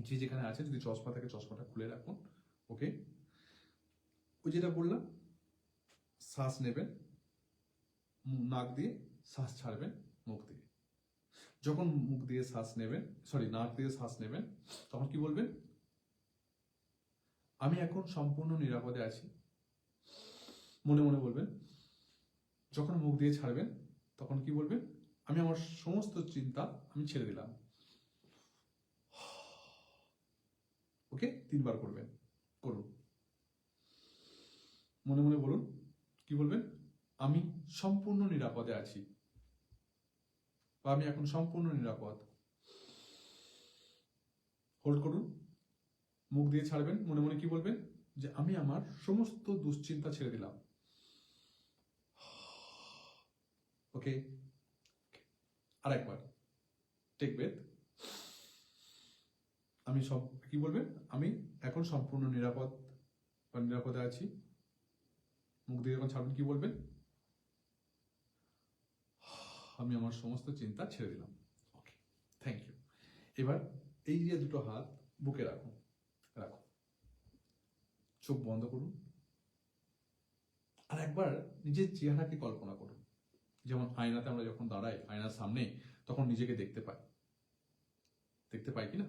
যে যেখানে আছে, যদি চশমা থাকে চশমাটা খুলে রাখুন। ওকে, ওই যেটা বললাম, শ্বাস নেবেন নাক দিয়ে, শ্বাস ছাড়বেন মুখ দিয়ে। যখন মুখ দিয়ে শ্বাস নেবেন, নাক দিয়ে শ্বাস নেবেন, তখন কি বলবেন? আমি এখন সম্পূর্ণ নিরাপদে আছি, মনে মনে বলবেন। যখন মুখ দিয়ে ছাড়বেন তখন কি বলবেন? আমি আমার সমস্ত চিন্তা আমি ছেড়ে দিলাম। ওকে, 3 বার করবেন, করুন। মনে মনে বলুন, কি বলবেন? আমি সম্পূর্ণ নিরাপদে আছি, বা আমি এখন সম্পূর্ণ নিরাপদ। হোল্ড করুন, মুখ দিয়ে ছাড়বেন, মনে মনে কি বলবেন? যে আমি আমার সমস্ত দুশ্চিন্তা ছেড়ে দিলাম। ওকে, আরেকবার টেক ব্রেথ। আমি কি বলবেন? আমি এখন সম্পূর্ণ নিরাপদ বা নিরাপদে আছি। মুখ দিয়ে যখন ছাড়বেন কি বলবেন? আমি আমার সমস্ত চিন্তা ছেড়ে দিলাম। ওকে, থ্যাংক ইউ। এবার এই যে দুটো হাত বুকে রাখুন, রাখুন, চোখ বন্ধ করুন, আর একবার নিজের চেহারাকে কল্পনা করুন। যেমন আয়নাতে আমরা যখন দাঁড়াই, আয়নার সামনে, তখন নিজেকে দেখতে পাই, দেখতে পাই কিনা?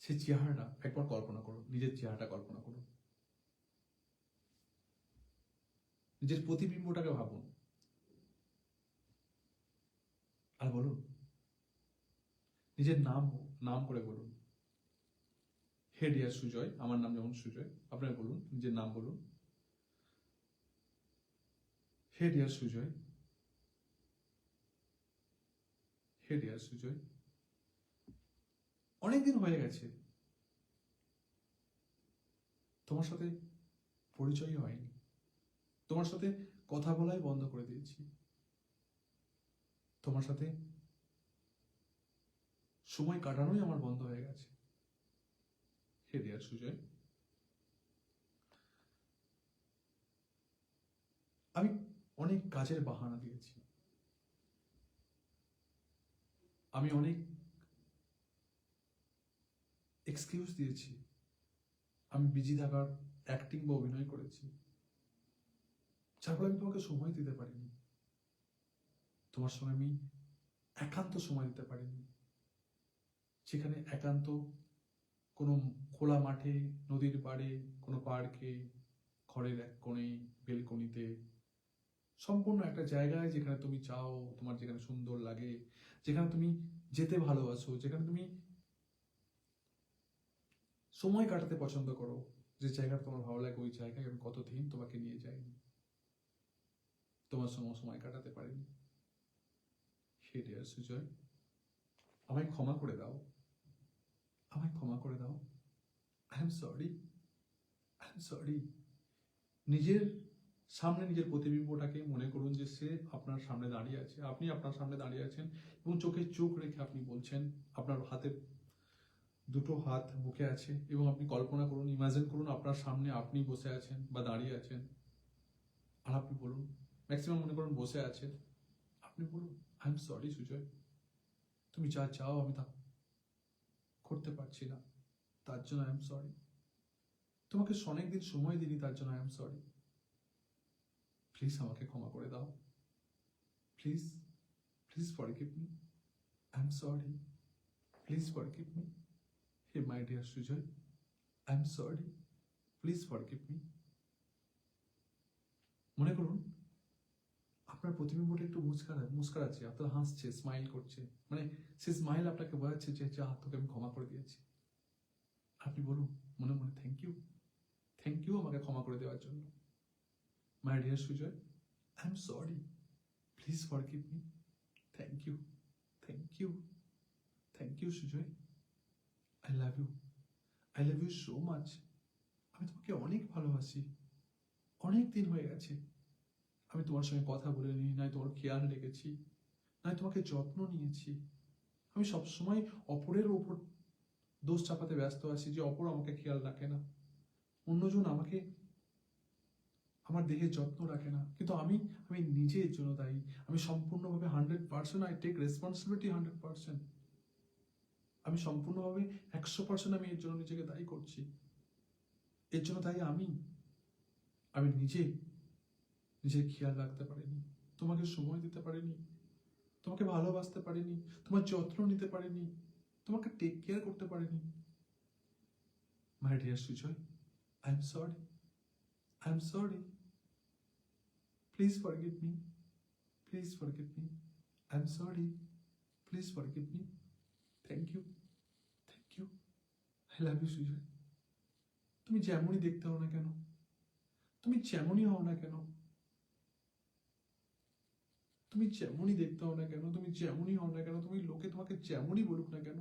সেই চেহারাটা একবার কল্পনা করুন, নিজের চেহারাটা কল্পনা করুন, নিজের প্রতিবিম্বটাকে ভাবুন, আর বলুন নিজের নাম, নাম করে বলুন। হে ডিয়ার সুজয়, আমার নাম যেমন সুজয়, আপনারা বলুন, নিজের নাম বলুন। হে ডিয়ার সুজয়, হে ডিয়ার সুজয়, অনেকদিন হয়ে গেছে তোমার সাথে পরিচয়ই হয়নি, তোমার সাথে কথা বলাই বন্ধ করে দিয়েছি, তোমার সাথে সময় কাটানোই আমার বন্ধ হয়ে গেছে। হে ডিয়ার সুজয়, আমি অনেক কাজের বাহানা দিয়েছি, আমি অনেক এক্সকিউজ দিয়েছি, আমি বিজি থাকার অ্যাক্টিং বা অভিনয় করেছি, যার ফলে আমি তোমাকে সময় দিতে পারিনি, তোমার সঙ্গে আমি একান্ত সময় দিতে পারিনি। সেখানে একান্ত কোনো খোলা মাঠে, নদীর পাড়ে, কোনো পার্কে, ঘরের এক কোণে, বেলকনিতে, সম্পূর্ণ একটা জায়গায় যেখানে তুমি চাও, তোমার যেখানে সুন্দর লাগে, যেখানে তুমি যেতে ভালোবাসো, যেখানে তুমি সময় কাটাতে পছন্দ করো, যে জায়গাটা তোমার ভালো লাগে, ওই জায়গায় আমি কতদিন তোমাকে নিয়ে যাইনি, তোমার সঙ্গে সময় কাটাতে পারিনি। হে ডিয়ার সুজয়, আমায় ক্ষমা করে দাও, আমায় ক্ষমা করে দাও। I am sorry, I am sorry. নিজের সামনে নিজের প্রতিবিম্বটাকে মনে করুন যে সে আপনার সামনে দাঁড়িয়ে আছে, আপনি আপনার সামনে দাঁড়িয়ে আছেন, এবং চোখে চোখ রেখে আপনি বলছেন, আপনার হাতে দুটো হাত বুকে আছে, এবং আপনি কল্পনা করুন, ইমাজিন করুন আপনার সামনে আপনি বসে আছেন বা দাঁড়িয়ে আছেন, আর আপনি বলুন, ম্যাক্সিমাম মনে করুন বসে আছে, আপনি বলুন আই এম সরি সুজয়, তুমি যা চাও আমি তা করতে পারছি না, তার জন্য আই এম সরি। তোমাকে অনেক দিন সময় দিইনি, তার জন্য আই এম সরি। প্লিজ আমাকে ক্ষমা করে দাও, please, please forgive me, I am sorry, please forgive me. হে my dear Sujoy, I am sorry, please forgive me. মনে করুন আপনার প্রতিবিম্বটা একটু মুস্কারাচ্ছে, আপনার হাসছে, স্মাইল করছে, মানে সে স্মাইল আপনাকে বোঝাচ্ছে যে যা তোকে আমি ক্ষমা করে দিয়েছি। আপনি বলুন মনে মনে থ্যাংক ইউ, থ্যাংক ইউ আমাকে ক্ষমা করে দেওয়ার জন্য। My dear Sujoy, I am sorry, please forgive me, thank you, thank you, thank you Sujoy, I love you, I love you so much. আমি তোমাকে অনেক ভালোবাসি, অনেক দিন হয়ে গেছে আমি তোমার সঙ্গে কথা বলিনি, নাই তোমার খেয়াল রেখেছি, নাই তোমাকে যত্ন নিয়েছি। আমি সবসময় অপরের ওপর দোষ চাপাতে ব্যস্ত আছি যে অপর আমাকে খেয়াল রাখে না, অন্যজন আমাকে আমার দেহের যত্ন রাখে না, কিন্তু আমি আমি নিজে এর জন্য দায়ী। আমি সম্পূর্ণভাবে 100% আই টেক রেসপন্সিবিলিটি 100%। আমি সম্পূর্ণভাবে 100% আমি এর জন্য নিজেকে দায়ী করছি। এর জন্য দায়ী আমি। আমি নিজে নিজের খেয়াল রাখতে পারিনি, তোমাকে সময় দিতে পারিনি, তোমাকে ভালোবাসতে পারিনি, তোমার যত্ন নিতে পারিনি, তোমাকে টেক কেয়ার করতে পারিনি। My dear Sujoy, I am sorry, I am sorry, please forgive me, please forgive me, I am sorry, please forgive me, thank you, thank you, I love you Sujoy. তুমি যেমনই দেখতে হও না কেন, তুমি যেমনই হও না কেন, তুমি যেমনই দেখতে হও না কেন, তুমি যেমনই হও না কেন, তুমি লোকে তোমাকে যেমনই বলুক না কেন,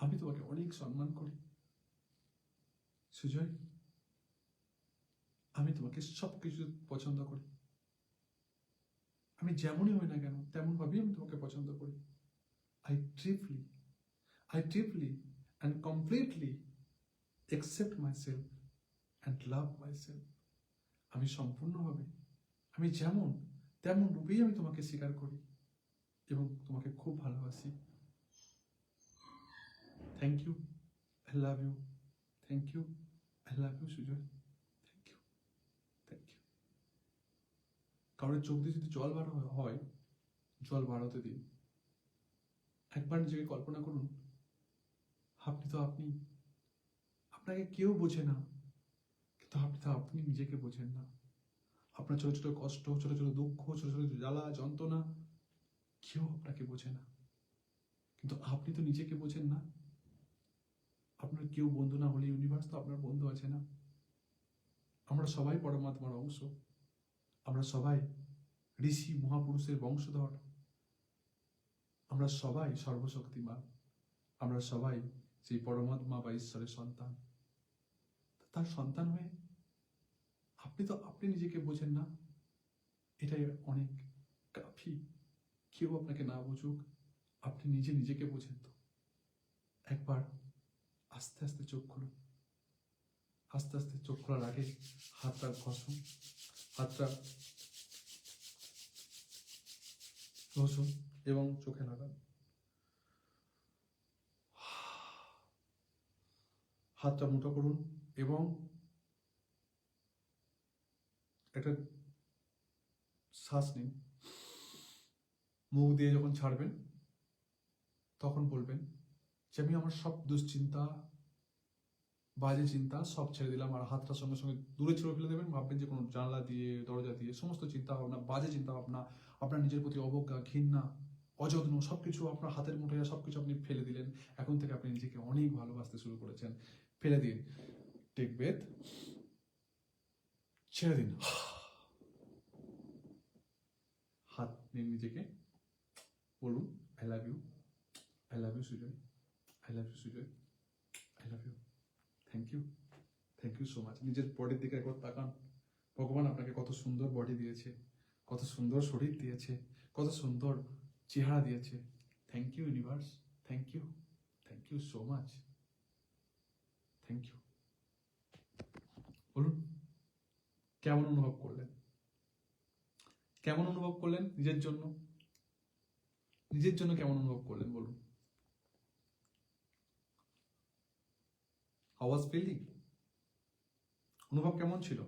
আমি তোমাকে অনেক সম্মান করি সুজয়। আমি তোমাকে সবকিছু পছন্দ করি, আমি যেমনই হই না কেন তেমন ভাবেই আমি তোমাকে পছন্দ করি। I deeply, I deeply and completely accept myself and love myself. আমি সম্পূর্ণভাবে আমি যেমন তেমন রূপেই আমি তোমাকে স্বীকার করি এবং তোমাকে খুব ভালোবাসি। Thank you, I love you, thank you, I love you Sujoy, thank you, thank you. কারোর চোখ দিয়ে যদি জল বার হয়, জল বার হতে দিন। একবার নিজেকে কল্পনা করুন আপনি তো আপনি, আপনাকে কেউ বোঝে না, কিন্তু আপনি তো আপনি নিজেকে বোঝেন না। আপনার ছোট ছোট কষ্ট, ছোট ছোট দুঃখ, ছোট ছোট জ্বালা যন্ত্রণা কেউ আপনাকে বোঝে না, কিন্তু আপনি তো নিজেকে বোঝেন না। আপনার কেউ বন্ধু না হলে ইউনিভার্স তো আপনার বন্ধু আছে না। আমরা সবাই পরমাত্মার অংশ, আমরা সবাই ঋষি মহাপুরুষের বংশধর, আমরা সবাই সর্বশক্তিমান, আমরা সবাই সেই পরমাত্মা বা ঈশ্বরের সন্তান। তার সন্তান হয়ে আপনি তো আপনি নিজেকে বোঝেন না, এটাই অনেক কাফি। কেউ আপনাকে না বুঝুক, আপনি নিজে নিজেকে বোঝেন তো। একবার আস্তে আস্তে চোখ খুলুন, আস্তে আস্তে চোখ খোলার আগে হাতটা ঘষুন, হাতটা ঘষুন এবং চোখে লাগান। হাতটা মুঠো করুন এবং একটা শ্বাস নিন। মুখ দিয়ে যখন ছাড়বেন তখন বলবেন যে আমি আমার সব দুশ্চিন্তা, বাজে চিন্তা সব ছেড়ে দিলাম, আর হাতটার সঙ্গে সঙ্গে দূরে ছেড়ে ফেলে দেবেন। ভাববেন যে কোনো জানলা দিয়ে, দরজা দিয়ে সমস্ত চিন্তা ভাবনা, বাজে চিন্তা ভাবনা, আপনার নিজের প্রতি অবজ্ঞা, ঘৃণা, অযত্ন সবকিছু আপনার হাতের মুঠোয় সবকিছু আপনি ফেলে দিলেন। এখন থেকে আপনি নিজেকে অনেক ভালোবাসতে শুরু করেছেন। ফেলে দিন, টেক ব্রেথ, ছেড়ে দিন। হাত নিন নিজেকে, বলুন I love you, I love you Sujoy, I love you Sujoy, I love you, thank you, thank you so much. নিজের বডির দিকে একবার তাকান। ভগবান আপনাকে কত সুন্দর বডি দিয়েছে, কত সুন্দর শরীর দিয়েছে, কত সুন্দর চেহারা দিয়েছে। Thank you universe, thank you, thank you so much, thank you. বলুন কেমন অনুভব করলেন? কেমন অনুভব করলেন নিজের জন্য? নিজের জন্য কেমন অনুভব করলেন বলুন? How was feeling? অনুভব কেমন ছিল?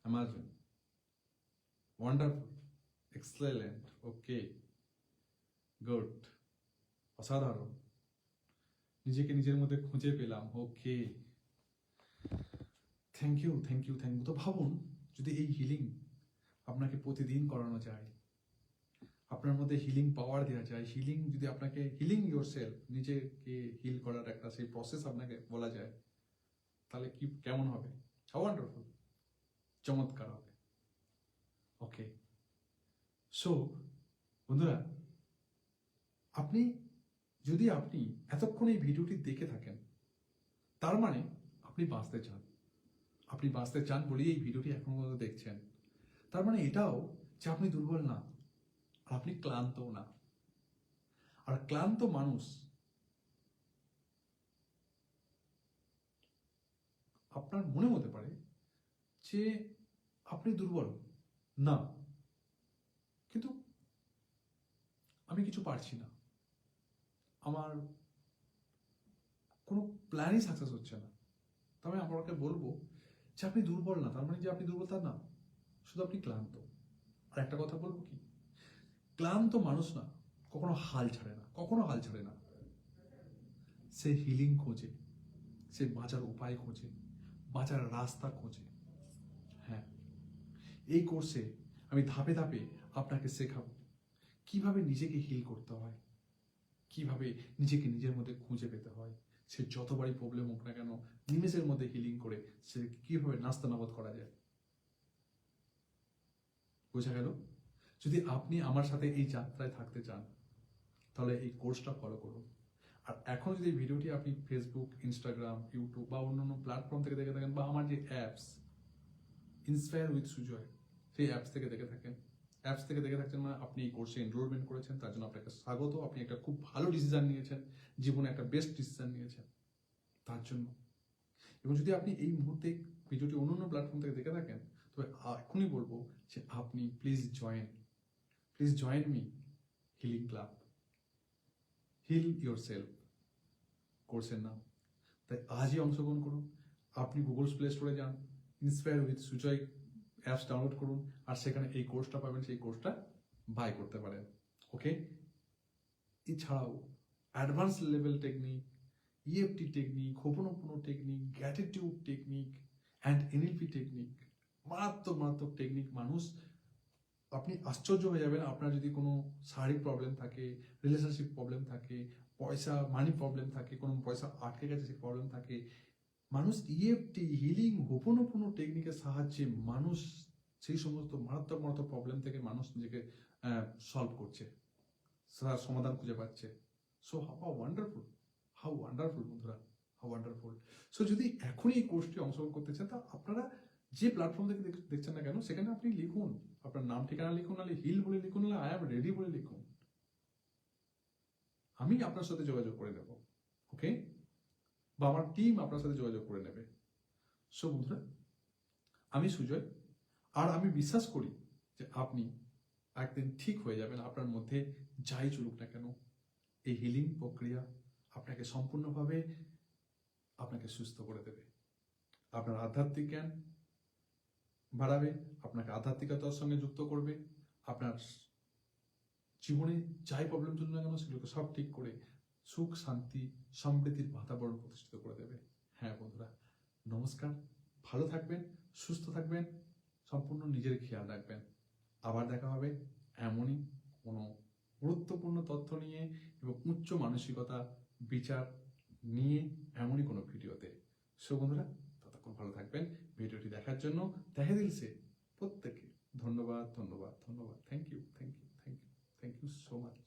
Amazing, wonderful, excellent, okay, good, অসাধারণ, নিজেকে নিজের মধ্যে খুঁজে পেলাম, okay, thank you, thank you, thank you. তো ভাবুন যদি এই হিলিং আপনাকে প্রতিদিন করানো যায়, আপনার মধ্যে হিলিং পাওয়ার দেওয়া যায়, হিলিং যদি আপনাকে হিলিং ইয়োর সেলফ, নিজেকে হিল করার একটা সেই প্রসেস আপনাকে বলা যায়, তাহলে কি কেমন হবে? হাউ ওয়ান্ডারফুল, চমৎকার হবে। ওকে, সো বন্ধুরা, আপনি যদি আপনি এতক্ষণ এই ভিডিওটি দেখে থাকেন, তার মানে আপনি বাঁচতে চান। আপনি বাঁচতে চান বলেই এই ভিডিওটি এখনো পর্যন্ত দেখছেন। তার মানে এটাও যে আপনি দুর্বল না, আর আপনি ক্লান্তও না। আর ক্লান্ত মানুষ আপনার মনে হতে পারে যে আপনি দুর্বল না, কিন্তু আমি কিছু পারছি না, আমার কোনো প্ল্যানই সাকসেস হচ্ছে না। তবে আপনাকে বলবো যে আপনি দুর্বল না, তার মানে যে আপনি দুর্বল তা না, শুধু আপনি ক্লান্ত। আর একটা কথা বলবো কি, ক্লান্ত মানুষ না কখনো হাল ছাড়ে না, কখনো হাল ছাড়ে না। সে হিলিং খোঁজে, সে বাঁচার উপায় খোঁজে, বাঁচার রাস্তা খোঁজে। হ্যাঁ, এই কোর্সে আমি ধাপে ধাপে আপনাকে শেখাবো কিভাবে নিজেকে হিল করতে হয়, কিভাবে নিজেকে নিজের মধ্যে খুঁজে পেতে হয়। সে যতবারই প্রবলেম হোক না কেন, নিমেষের মধ্যে হিলিং করে সে কিভাবে নাস্তানাবদ করা যায়। বোঝা গেল? যদি আপনি আমার সাথে এই যাত্রায় থাকতে চান, তাহলে এই কোর্সটা ফলো করুন। আর এখন যদি ভিডিওটি আপনি ফেসবুক, ইনস্টাগ্রাম, ইউটিউব বা অন্যান্য প্ল্যাটফর্ম থেকে দেখে থাকেন, বা আমার যে অ্যাপস ইন্সপায়ার উইথ সুজয়, সেই অ্যাপস থেকে দেখে থাকেন, অ্যাপস থেকে দেখে থাকছেন, মানে আপনি এই কোর্সে এনরোলমেন্ট করেছেন, তার জন্য আপনাকে স্বাগত। আপনি একটা খুব ভালো ডিসিশন নিয়েছেন, জীবনে একটা বেস্ট ডিসিশন নিয়েছেন তার জন্য। এবং যদি আপনি এই মুহূর্তে ভিডিওটি অন্যান্য প্ল্যাটফর্ম থেকে দেখে থাকেন, তবে এখনই বলবো যে আপনি please join me healing club, heal yourself কোর্সের নাম। তাই আজই অংশগ্রহণ করুন। আপনি গুগল প্লে স্টোরে যান, inspire with Sujoy apps download করুন, আর সেখানে এই কোর্সটা পাবেন, সেই কোর্সটা বাই করতে পারেন। ওকে, এছাড়াও advance level technique, EFT technique, ho'oponopono technique, gratitude technique and NLP technique, মারাত্মক মারাত্মক টেকনিক। মানুষ, আপনি আশ্চর্য হয়ে যাবেন। আপনার যদি কোনো শারীরিক প্রবলেম থাকে, রিলেশনশিপ প্রবলেম থাকে, মানি প্রবলেম থাকে, কোনো পয়সা আটকে গেছে সে প্রবলেম থাকে, মানুষ ইএফটি, হিলিং, হোপোনোপোনো টেকনিকের সাহায্যে মানুষ সেই সমস্ত মারাত্মক মারাত্মক প্রবলেম থেকে মানুষ নিজেকে সলভ করছে, সমাধান খুঁজে পাচ্ছে। সো হাউ ওয়ান্ডারফুল, বন্ধুরা, হাউ ওয়ান্ডারফুল। সো যদি এখনই এই কোর্সটি অংশগ্রহণ করতে চান, তা আপনারা যে প্ল্যাটফর্ম থেকে দেখছেন না কেন, সেখানে আপনি লিখুন, আপনার নাম ঠিকানা লিখুন, নাহলে হিল বলে লিখুন, নাহলে আই এম রেডি বলে লিখুন। আমি আপনার সাথে যোগাযোগ করে নেব, ওকে, বা আমার টিম আপনার সাথে যোগাযোগ করে নেবে। সো বন্ধুরা, আমি সুজয়, আর আমি বিশ্বাস করি যে আপনি একদিন ঠিক হয়ে যাবেন। আপনার মধ্যে যাই চলুক না কেন, এই হিলিং প্রক্রিয়া আপনাকে সম্পূর্ণভাবে আপনাকে সুস্থ করে দেবে। আপনার আধ্যাত্মিক জ্ঞান বাড়াবে, আপনাকে আধ্যাত্মিকতার সঙ্গে যুক্ত করবে, আপনার জীবনে যাই প্রবলেম চলুক না কেন সেগুলোকে সব ঠিক করে সুখ, শান্তি, সমৃদ্ধির বাতাবরণ প্রতিষ্ঠিত করে দেবে। হ্যাঁ বন্ধুরা, নমস্কার, ভালো থাকবেন, সুস্থ থাকবেন, সম্পূর্ণ নিজের খেয়াল রাখবেন। আবার দেখা হবে এমনই কোনো গুরুত্বপূর্ণ তথ্য নিয়ে এবং উচ্চ মানসিকতা বিচার নিয়ে এমনই কোনো ভিডিওতে। সো বন্ধুরা, ততক্ষণ ভালো থাকবেন। ভিডিওটি দেখার জন্য তহে দিল সে প্রত্যেকে ধন্যবাদ, ধন্যবাদ, ধন্যবাদ। Thank you, thank you, thank you, thank you so much.